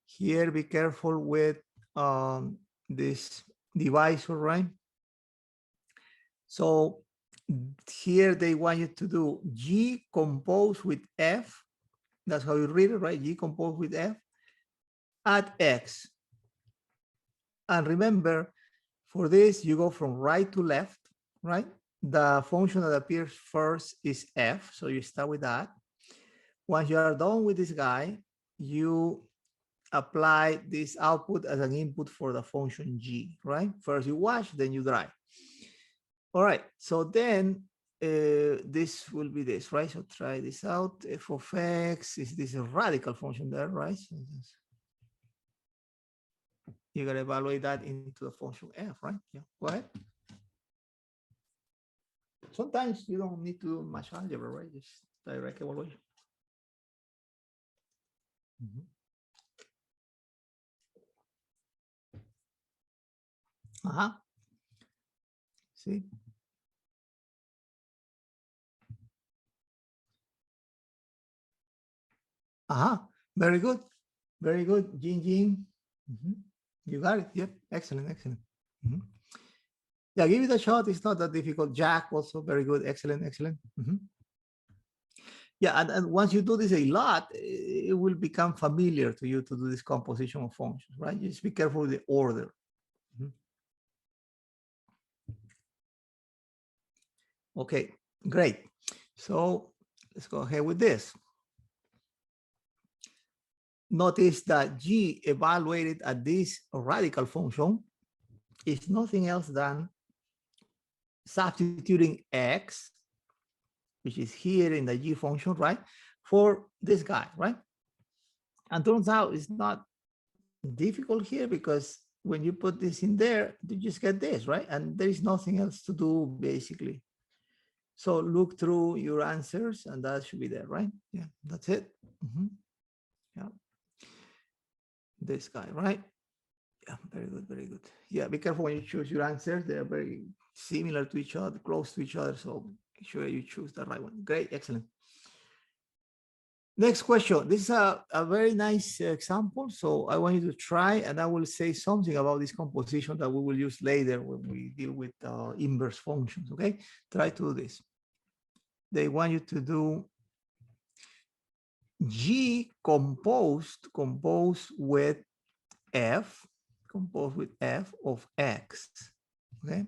Here, be careful with this divisor, right? So here they want you to do G composed with F. That's how you read it, right? G composed with F at X. And remember, for this, you go from right to left, right? The function that appears first is F, so you start with that. Once you are done with this guy, you apply this output as an input for the function G, right? First you wash, then you dry. All right, so then this will be this, right? So try this out. F of x is this radical function there, right? So you gotta evaluate that into the function f, right? Yeah, go ahead. Sometimes you don't need to do much algebra, right? Just direct evaluation. See? Very good. Jing. You got it. Yep. Excellent. Yeah, give it a shot. It's not that difficult. Jack also very good. Excellent. Yeah, and once you do this a lot, it will become familiar to you to do this composition of functions, right? Just be careful with the order. Okay, great. So let's go ahead with this. Notice that G evaluated at this radical function is nothing else than substituting x, which is here in the g function, right, for this guy, right? And turns out it's not difficult here because when you put this in there, you just get this, right? And there is nothing else to do, basically. So look through your answers and that should be there, right? Yeah, that's it. Yeah. This guy, right? Yeah, very good, very good. Yeah, be careful when you choose your answers. They're very similar to each other, close to each other. So make sure you choose the right one. Great, excellent. Next question. This is a very nice example. So I want you to try, and I will say something about this composition that we will use later when we deal with inverse functions, okay? Try to do this. They want you to do G composed with f of x, okay?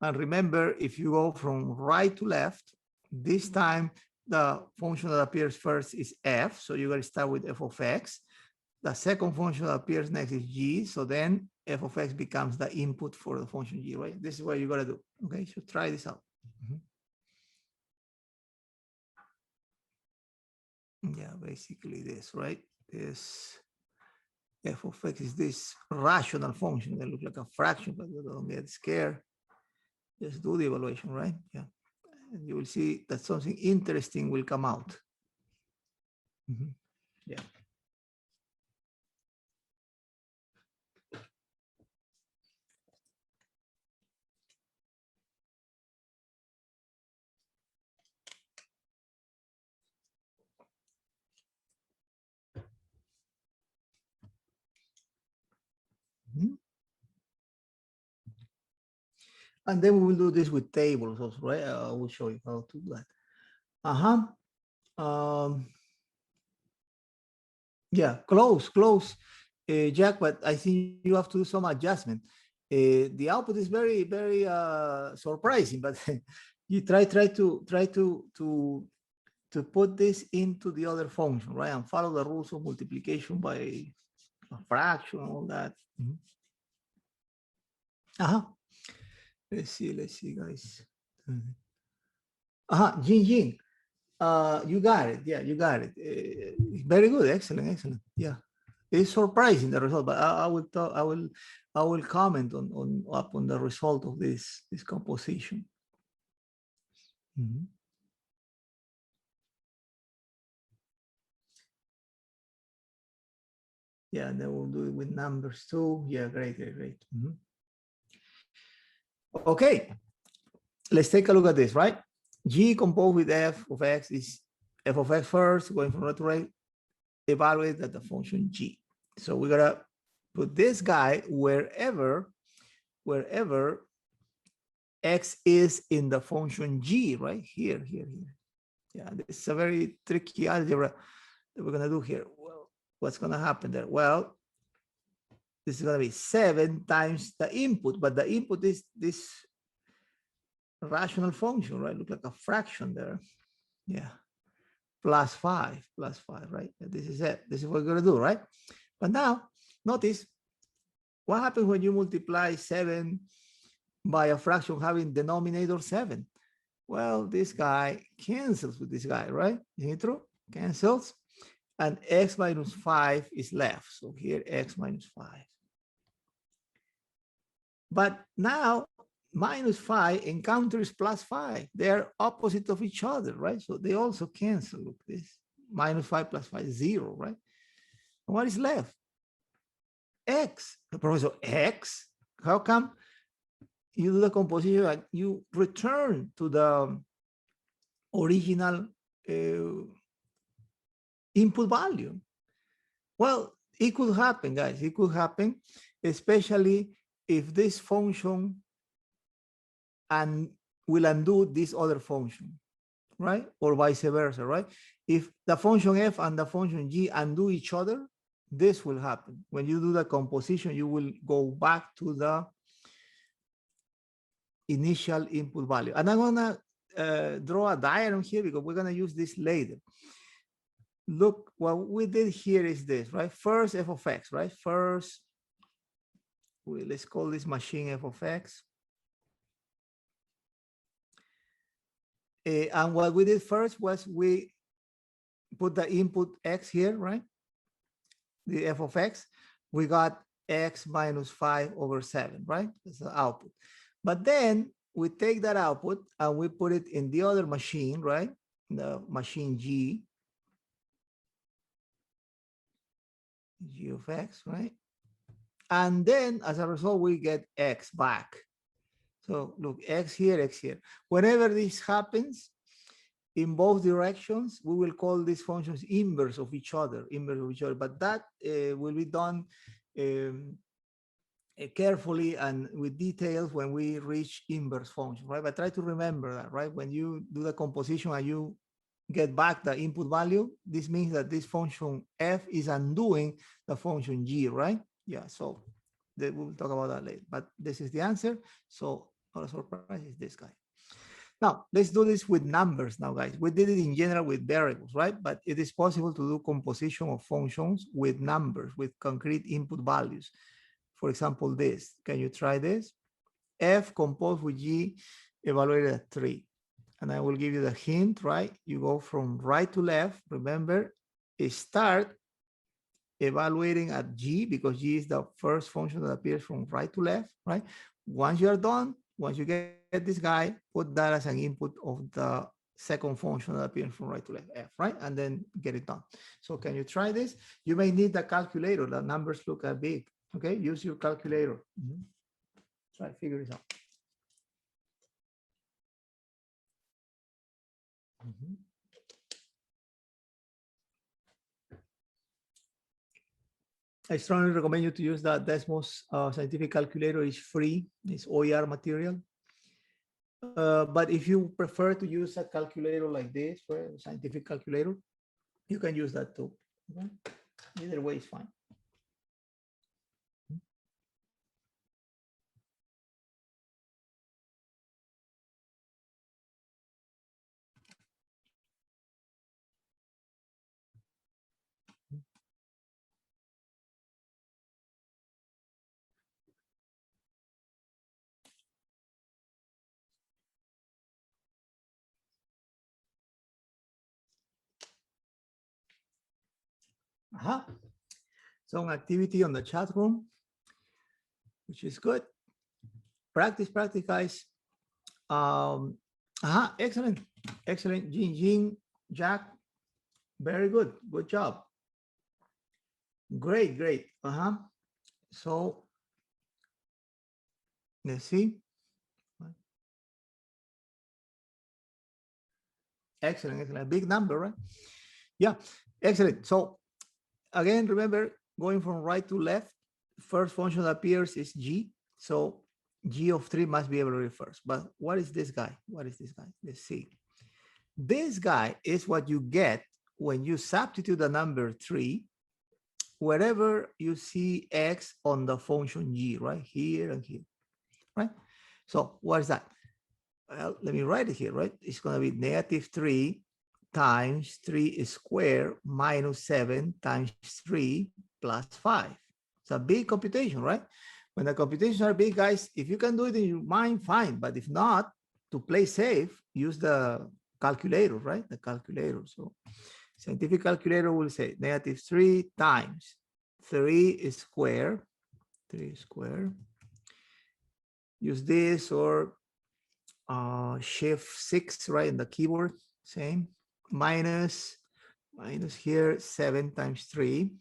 And remember, if you go from right to left, this time the function that appears first is f, so you're going to start with f of x. The second function that appears next is g, so then f of x becomes the input for the function g, right? This is what you got to do, okay? So try this out. Yeah, basically this, right? This f of x is this rational function that looks like a fraction, but don't get scared. Just do the evaluation, right? Yeah. And you will see that something interesting will come out. Yeah. And then we will do this with tables also, right? I will show you how to do that. Yeah, close, Jack, but I think you have to do some adjustment. The output is very, very surprising, but you try to put this into the other function, right? And follow the rules of multiplication by a fraction, all that. Let's see, guys. Jing Jing. You got it. Yeah, you got it. Very good. Excellent. Yeah, it's surprising the result, but I will talk. I will comment on the result of this composition. Yeah, and then we'll do it with numbers too. Yeah, great. Okay, let's take a look at this, right? G composed with f of x is f of x first, going from left to right, evaluate that the function g. So we're gonna put this guy wherever x is in the function g, right? Here. Yeah, this is a very tricky algebra that we're gonna do here. Well, what's gonna happen there? Well, this is gonna be 7 times the input, but the input is this rational function, right? Look like a fraction there. Yeah, plus 5, right? This is it. This is what we're gonna do, right? But now, notice what happens when you multiply 7 by a fraction having denominator 7. Well, this guy cancels with this guy, right? Isn't it true? Cancels. And x minus 5 is left. So here, x minus 5. But now, minus 5 encounters plus 5. They are opposite of each other, right? So they also cancel. Look, this minus 5 plus 5 is 0, right? And what is left? X. Professor, X? How come? You do the composition and you return to the original input value. Well, it could happen, guys. It could happen, especially if this function and will undo this other function, right? Or vice versa, right? If the function f and the function g undo each other, this will happen. When you do the composition, you will go back to the initial input value. And I'm gonna draw a diagram here because we're gonna use this later. Look, what we did here is this, right? First f of x, right? First let's call this machine f of x. And what we did first was we put the input x here, right? The f of x, we got x minus 5/7, right? That's the output. But then we take that output and we put it in the other machine, right? The machine G of x, right? And then as a result, we get x back. So look, x here, x here. Whenever this happens in both directions, we will call these functions inverse of each other, but that will be done carefully and with details when we reach inverse function, right? But try to remember that, right? When you do the composition and you get back the input value, this means that this function f is undoing the function g, right? Yeah, so we'll talk about that later, but this is the answer. So not a surprise, is this guy. Now, let's do this with numbers now, guys. We did it in general with variables, right? But it is possible to do composition of functions with numbers, with concrete input values. For example, this. Can you try this? F composed with G evaluated at 3. And I will give you the hint, right? You go from right to left. Remember, start evaluating at G because G is the first function that appears from right to left, right? Once you are done, once you get this guy, put that as an input of the second function that appears from right to left, f, right? And then get it done. So can you try this? You may need the calculator. The numbers look big. Okay, use your calculator. Try to figure this out. I strongly recommend you to use that Desmos scientific calculator. It's free. It's OER material. But if you prefer to use a calculator like this, right, a scientific calculator, you can use that too. Okay? Either way is fine. Some activity on the chat room, which is good. Practice, guys. Excellent, excellent. Jing, Jack, very good. Good job. Great. So let's see. Excellent. Big number, right? Yeah, excellent. So again, remember, going from right to left, first function that appears is G. So G of 3 must be evaluated first. But what is this guy? Let's see. This guy is what you get when you substitute the number 3 wherever you see X on the function G, right? Here and here, right? So what is that? Well, let me write it here, right? It's going to be -3 times 3 squared minus 7 times 3 plus 5. It's a big computation, right? When the computations are big, guys, if you can do it in your mind, fine. But if not, to play safe, use the calculator, right? The calculator. So scientific calculator will say -3 times 3 squared. Use this or shift 6, right, in the keyboard, same, minus here 7 times 3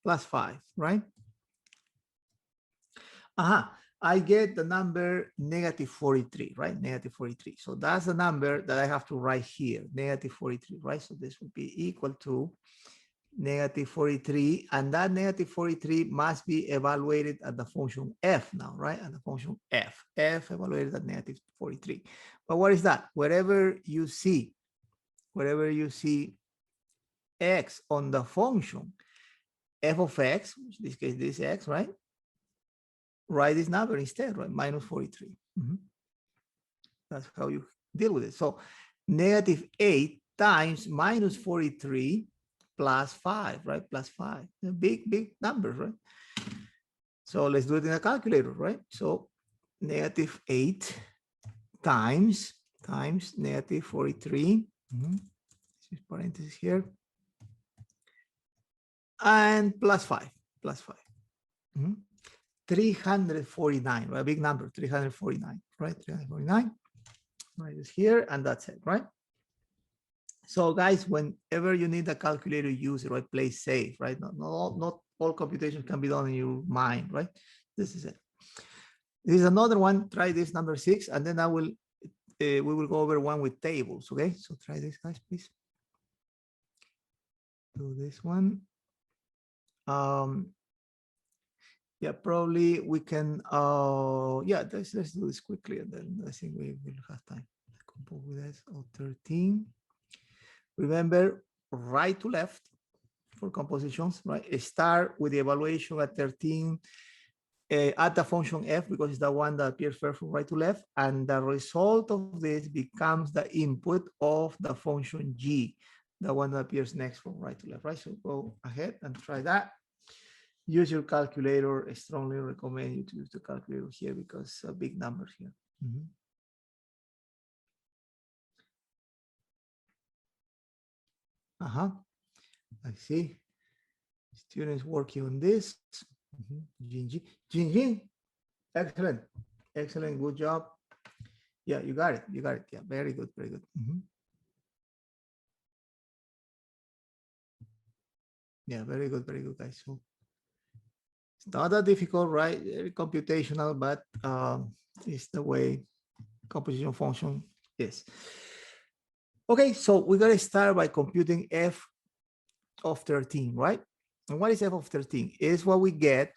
plus 5, right? I get the number -43, right? -43. So that's the number that I have to write here, -43, right? So this would be equal to -43, and that -43 must be evaluated at the function f now, right? At the function f evaluated at -43. But what is that? Wherever you see x on the function f of x, which in this case this x, right? Write this number instead, right? -43. That's how you deal with it. So -8 times -43 plus 5, right? Plus 5. Big numbers, right? So let's do it in a calculator, right? So -8 times -43. This is parentheses here. And +5. 349, right? A big number, 349, right? 349. Right, it's here, and that's it, right? So guys, whenever you need a calculator, use it, right? Play safe, right? Not all computation can be done in your mind, right? This is it. This is another one. Try this, number 6, and then we will go over one with tables, okay? So try this, guys, please. Do this one. Yeah, probably we can, yeah, let's do this quickly, and then I think we will have time. Compose with this, 13. Remember, right to left for compositions, right? Start with the evaluation at 13 at the function f, because it's the one that appears first from right to left, and the result of this becomes the input of the function g, the one that appears next from right to left, right? So go ahead and try that. Use your calculator. I strongly recommend you to use the calculator here because big numbers here. I see. Students working on this. Jinjin, excellent, excellent, good job. Yeah, you got it. Yeah, very good, very good. Yeah, very good, guys. So it's not that difficult, right? Very computational, but it's the way composition function is. Okay, so we're gonna start by computing f of 13, right? And what is f of 13? Is what we get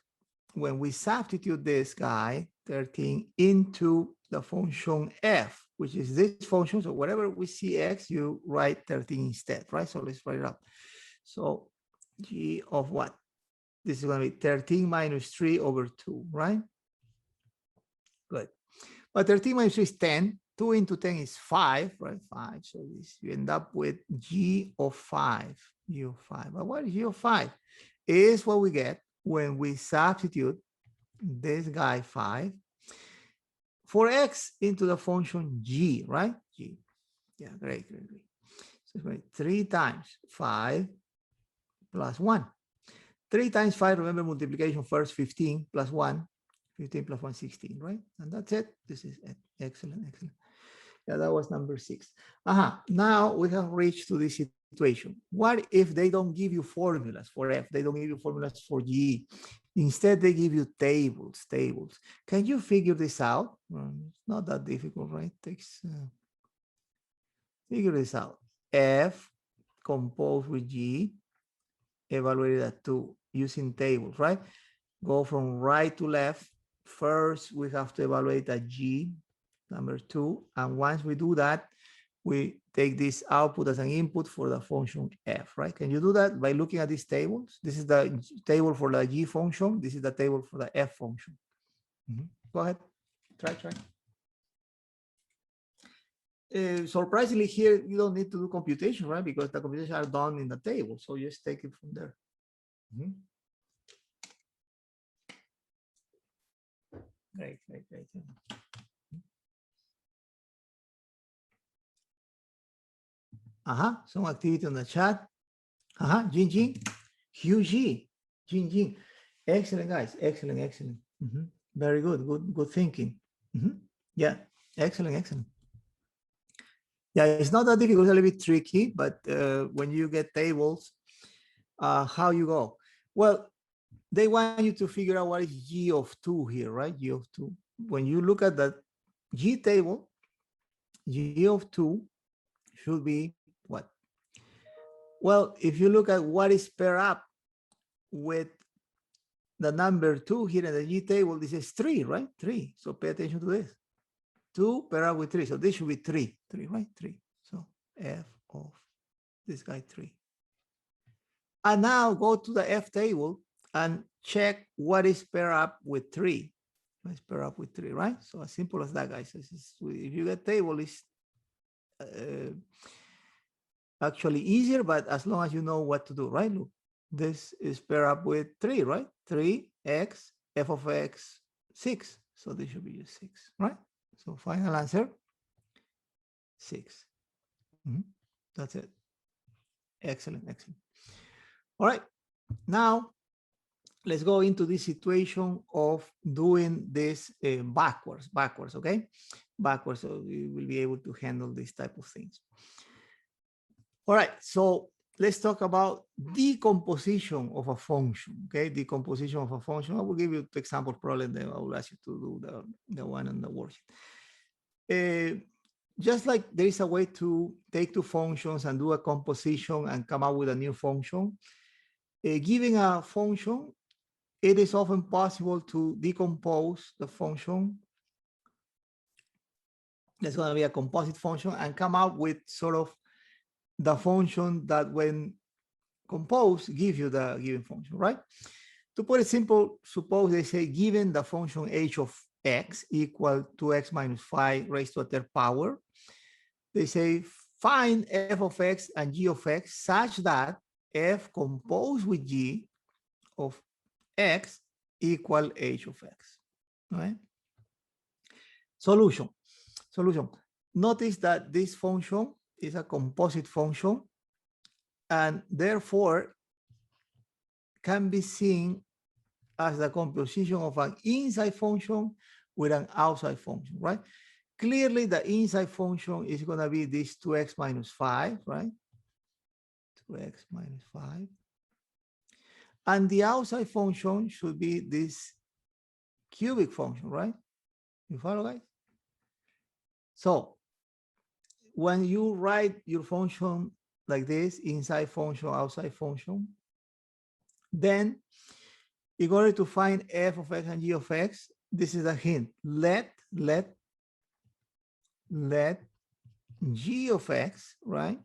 when we substitute this guy 13 into the function f, which is this function. So wherever we see x, you write 13 instead, right? So let's write it up. So g of what? This is going to be 13 minus 3 over 2, right? Good. But 13 minus 3 is 10. 2 into 10 is 5, right? 5. So this, you end up with g of 5. G of 5. But what is g of 5? Is what we get when we substitute this guy 5 for x into the function g, right? G. Yeah, great. So it's going 3 times 5 plus 1. 3 times 5, remember multiplication first, 15 plus 1. 15 plus 1, 16, right? And that's it. This is it. Excellent. Yeah, that was number 6. Now we have reached to this situation. What if they don't give you formulas for f? They don't give you formulas for g. Instead, they give you tables. Can you figure this out? It's not that difficult, right? Takes figure this out. F composed with g evaluated at 2 using tables, right? Go from right to left. First, we have to evaluate a g, number 2. And once we do that, we take this output as an input for the function f, right? Can you do that by looking at these tables? This is the table for the g function. This is the table for the f function. Go ahead, try. Surprisingly here, you don't need to do computation, right? Because the computations are done in the table. So just take it from there. Great. Some activity on the chat. Jin, Hugh Jin. Excellent, guys. Excellent. Very good thinking. Yeah, excellent. Yeah, it's not that difficult, it's a little bit tricky, but when you get tables, how you go? Well, they want you to figure out what is g of 2 here, right? G of 2. When you look at that g table, g of 2 should be what? Well, if you look at what is paired up with the number 2 here in the g table, this is 3, right? 3. So pay attention to this. 2 paired up with 3. So this should be 3, right? 3. So f of this guy 3. And now go to the f table and check what is paired up with 3. Let's pair up with 3, right? So as simple as that, guys. If you get table, it's actually easier, but as long as you know what to do, right? Look, this is pair up with 3, right? 3x f of x 6. So this should be just 6, right? So final answer 6. That's it. Excellent, excellent. All right, now let's go into this situation of doing this backwards, okay? Backwards, so we will be able to handle this type of things. All right, so let's talk about decomposition of a function, okay? Decomposition of a function. I will give you the example problem, then I will ask you to do the one on the worksheet. Just like there is a way to take two functions and do a composition and come up with a new function, given a function, it is often possible to decompose the function. That's going to be a composite function and come up with sort of the function that when composed gives you the given function, right? To put it simple, suppose they say given the function h of x equal to x minus 5 raised to a third power, they say find f of x and g of x such that f composed with g of x equal h of x, right? Solution. Notice that this function is a composite function and therefore can be seen as the composition of an inside function with an outside function, right? Clearly, the inside function is going to be this 2x minus 5, right? 2x minus 5. And the outside function should be this cubic function, right? You follow, guys? So when you write your function like this, inside function, outside function, then in order to find f of x and g of x, this is a hint. Let g of x, right,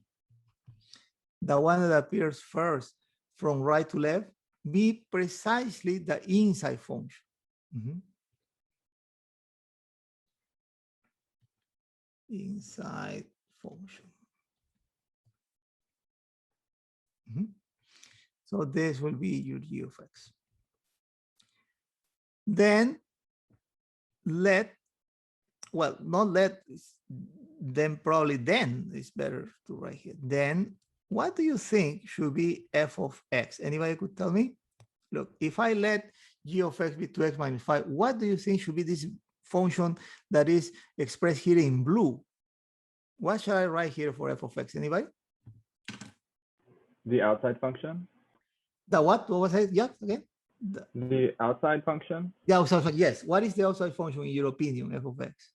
the one that appears first from right to left, be precisely the inside function. Inside function. So this will be your g of x. Then let, well, not let, then probably then is better to write here. Then what do you think should be f of x? Anybody could tell me? Look, if I let g of x be 2x minus 5, what do you think should be this function that is expressed here in blue? What shall I write here for f of x? Anybody?
The outside function.
The what? What was it? Yeah, again?
The outside function.
The outside function, yes. What is the outside function in your opinion, f of x?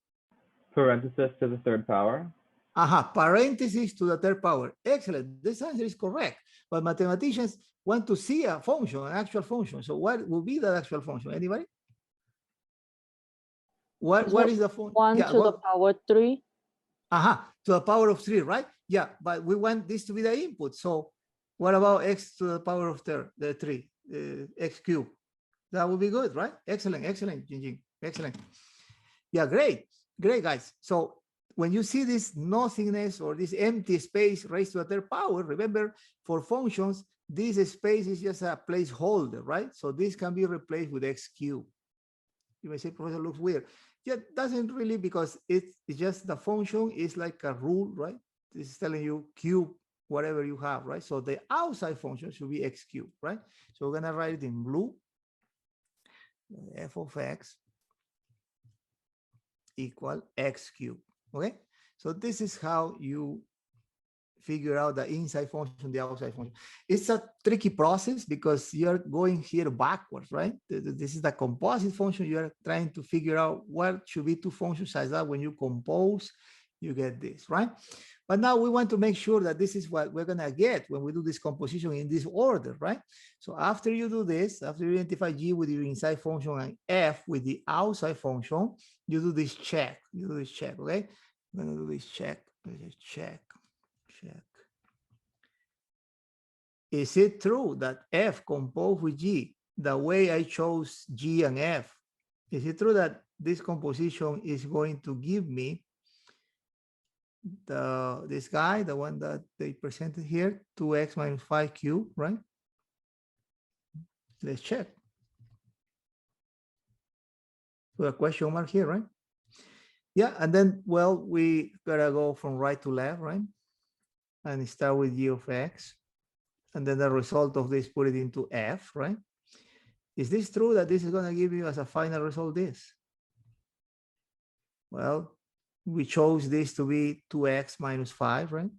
Parenthesis to the third power.
Parenthesis to the third power. Excellent. This answer is correct. But mathematicians want to see a function, an actual function. So what will be the actual function? Anybody? What is the function?
1 to the power 3.
To the power of 3, right? Yeah, but we want this to be the input. So what about x to the power of 3, x cubed? That would be good, right? Excellent, Jingjing. Excellent. Yeah, great, guys. So when you see this nothingness or this empty space raised to a third power, remember, for functions, this space is just a placeholder, right? So this can be replaced with x cubed. You may say, Professor, looks weird. Yeah, it doesn't really, because it's just the function is like a rule, right? This is telling you cube whatever you have, right? So the outside function should be x cubed, right? So we're gonna write it in blue. F of x equal x cubed, okay? So this is how you figure out the inside function, the outside function. It's a tricky process because you're going here backwards, right? This is the composite function. You're trying to figure out what should be two functions such that when you compose, you get this, right? But now we want to make sure that this is what we're gonna get when we do this composition in this order, right? So after you do this, after you identify g with your inside function and f with the outside function, you do this check. Okay? I'm gonna do this check. Check. Is it true that f composed with g, the way I chose g and f, is it true that this composition is going to give me this guy, the one that they presented here, 2x minus 5 cubed, right? Let's check. with a question mark here, right? Yeah, and then, well, we gotta go from right to left, right? And start with g of x. And then the result of this, put it into f, right? Is this true that this is gonna give you as a final result this? Well, we chose this to be 2x minus 5, right?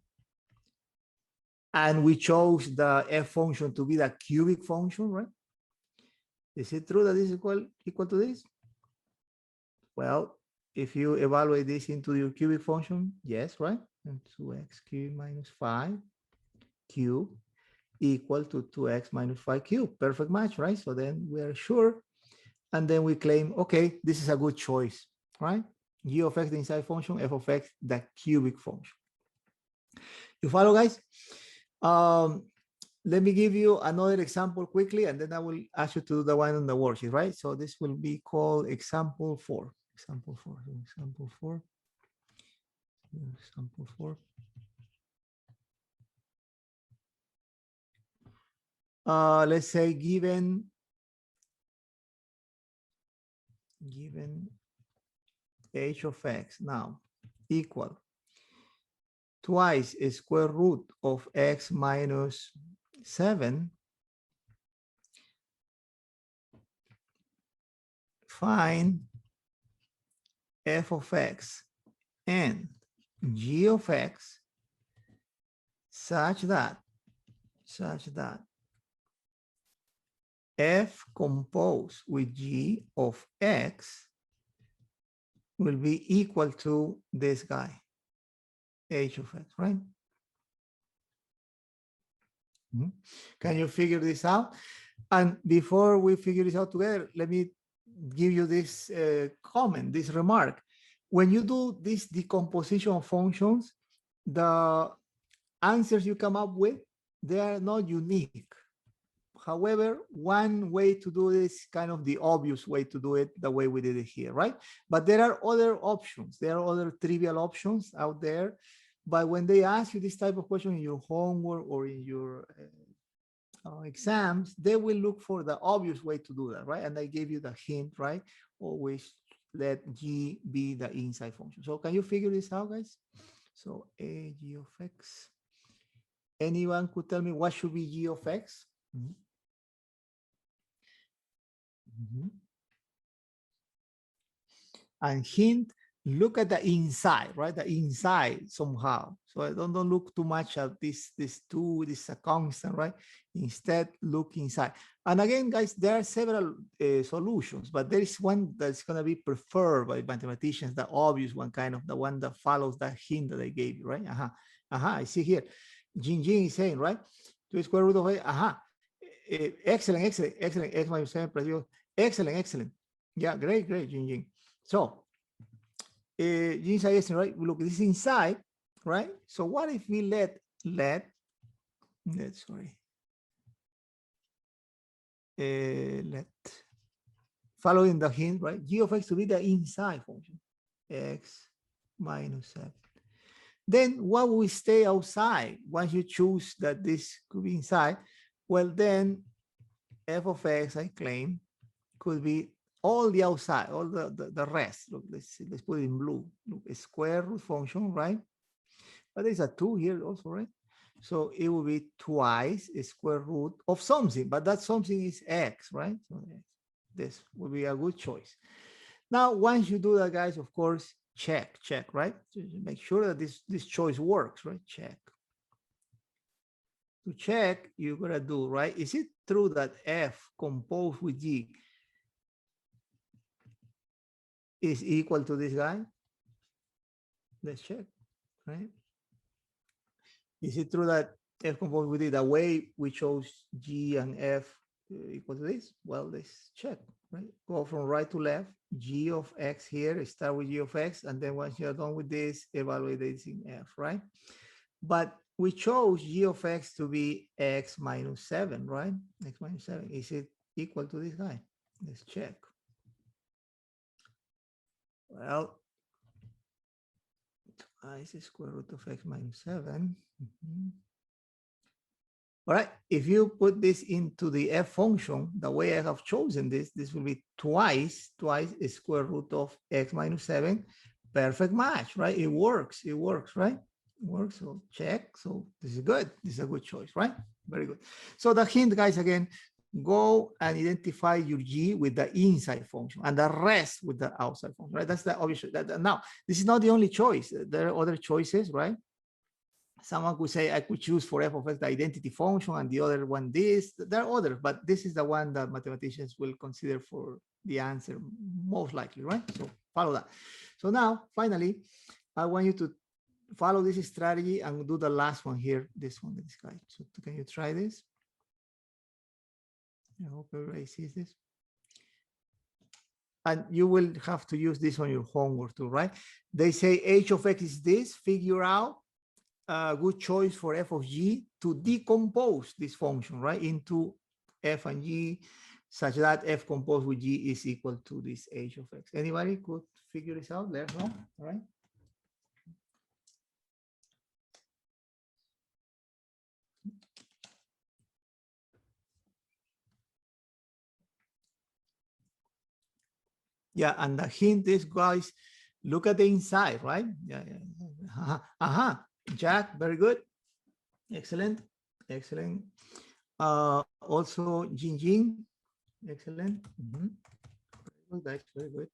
And we chose the f function to be the cubic function, right? Is it true that this is equal to this? Well, if you evaluate this into your cubic function, yes, right? And 2x cubed minus 5 cubed equal to 2x minus 5 cubed. Perfect match, right? So then we are sure. And then we claim, okay, this is a good choice, right? G of x, the inside function, f of x, the cubic function. You follow, guys? Let me give you another example quickly, and then I will ask you to do the one on the worksheet, right? So this will be called example 4. Example 4. Example 4. Example 4. Let's say given h of x now equal twice a square root of x minus 7, find f of x and g of x such that f composed with g of x will be equal to this guy, h of x, right? Can you figure this out? And before we figure this out together, let me give you this comment, this remark. When you do this decomposition of functions, the answers you come up with, they are not unique. However, one way to do this, kind of the obvious way to do it, the way we did it here, right? But there are other options. There are other trivial options out there. But when they ask you this type of question in your homework or in your exams, they will look for the obvious way to do that, right? And I gave you the hint, right? Always let g be the inside function. So can you figure this out, guys? So a g of x. Anyone could tell me what should be g of x? And hint, look at the inside, right? The inside somehow. So I don't look too much at this 2, this is a constant, right? Instead, look inside. And again, guys, there are several solutions, but there is one that's going to be preferred by mathematicians, the obvious one, kind of the one that follows that hint that I gave you, right? I see here. Jing is saying, right? 2 square root of a, excellent, x minus 7 plus 0. Excellent. Yeah, great, Jing. So, inside, right? Look, this is inside, right? So what if we let following the hint, right? G of x to be the inside function, x minus 7. Then what will stay outside once you choose that this could be inside? Well, then f of x, I claim, could be all the outside, all the rest. Look, let's put it in blue. Look, a square root function, right? But there's a 2 here also, right? So it will be twice a square root of something, but that something is x, right? So this would be a good choice. Now, once you do that, guys, of course, check, right? So make sure that this choice works, right? Check. To check, you're gonna do, right? Is it true that f composed with g is equal to this guy? Let's check, right? Is it true that f composed with it, the way we chose g and f equal to this? Well, let's check, right? Go from right to left, g of x here, start with g of x, and then once you're done with this, evaluate this in f, right? But we chose g of x to be x minus 7, right? X minus 7, is it equal to this guy? Let's check. Well, twice the square root of x minus 7. All right, if you put this into the f function, the way I have chosen this will be twice a square root of x minus 7. Perfect match, right? It works, right? It works, so check. So this is good. This is a good choice, right? Very good. So the hint, guys, again, go and identify your g with the inside function and the rest with the outside function, right? That's the obvious. Now, this is not the only choice. There are other choices, right? Someone could say I could choose for f of x the identity function and the other one this. There are others, but this is the one that mathematicians will consider for the answer most likely, right? So follow that. So now, finally, I want you to follow this strategy and do the last one here, this guy. So can you try this? I hope everybody sees this. And you will have to use this on your homework too, right? They say h of x is this, figure out a good choice for f of g to decompose this function, right, into f and g, such that f composed with g is equal to this h of x. Anybody could figure this out? Let us know. All right. Yeah, and the hint is, guys, look at the inside, right? Yeah. Jack, very good. Excellent. Also, Jing, excellent. That's very good.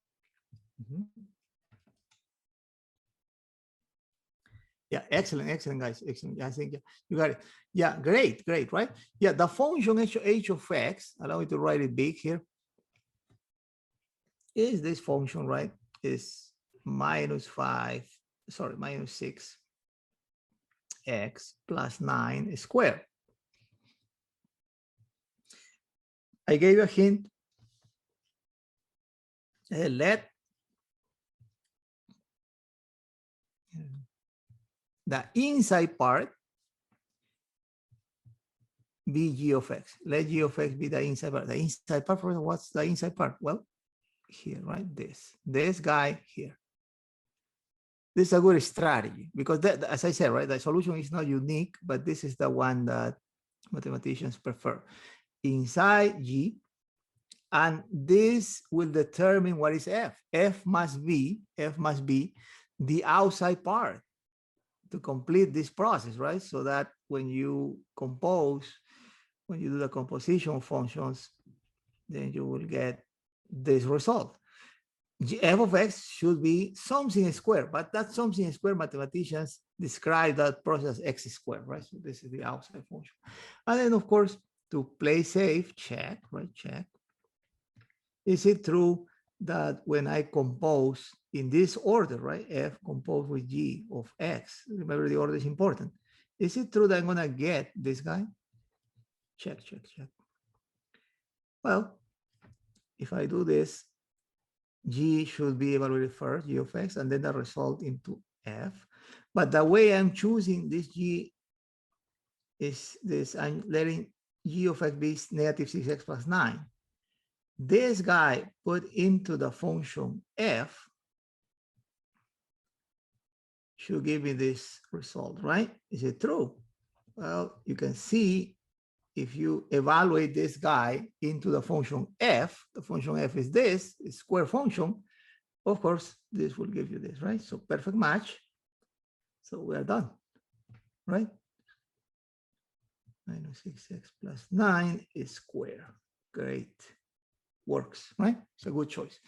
Yeah, excellent, guys. Excellent. I think you got it. Yeah, great, right? Yeah, the function h of x, allow me to write it big here, is this function, right? Is minus 6 x plus 9 squared. I gave you a hint. Let the inside part be g of x. Let g of x be the inside part. The inside part, what's the inside part? Well, here, right? This guy here. This is a good strategy because as I said, right, the solution is not unique, but this is the one that mathematicians prefer. Inside g, and this will determine what is f. F must be the outside part to complete this process, right? So that when you compose, when you do the composition of functions, then you will get this result. F of x should be something squared, but that something squared, mathematicians describe that process as x squared, right? So this is the outside function. And then, of course, to play safe, check, right? Check. Is it true that when I compose in this order, right? F composed with g of x, remember the order is important. Is it true that I'm gonna get this guy? Check. Well, if I do this, g should be evaluated first, g of x, and then the result into f. But the way I'm choosing this g is this, I'm letting g of x be negative 6x plus 9. This guy put into the function f should give me this result, right? Is it true? Well, you can see if you evaluate this guy into the function f, the function f is this, it's square function. Of course, this will give you this, right? So perfect match. So we are done, right? Minus 6x plus 9 is square. Great. Works, right? It's a good choice.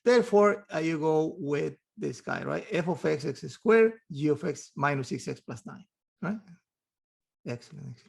Therefore, you go with this guy, right? F of x, x squared, g of x minus 6x plus 9, right? Excellent.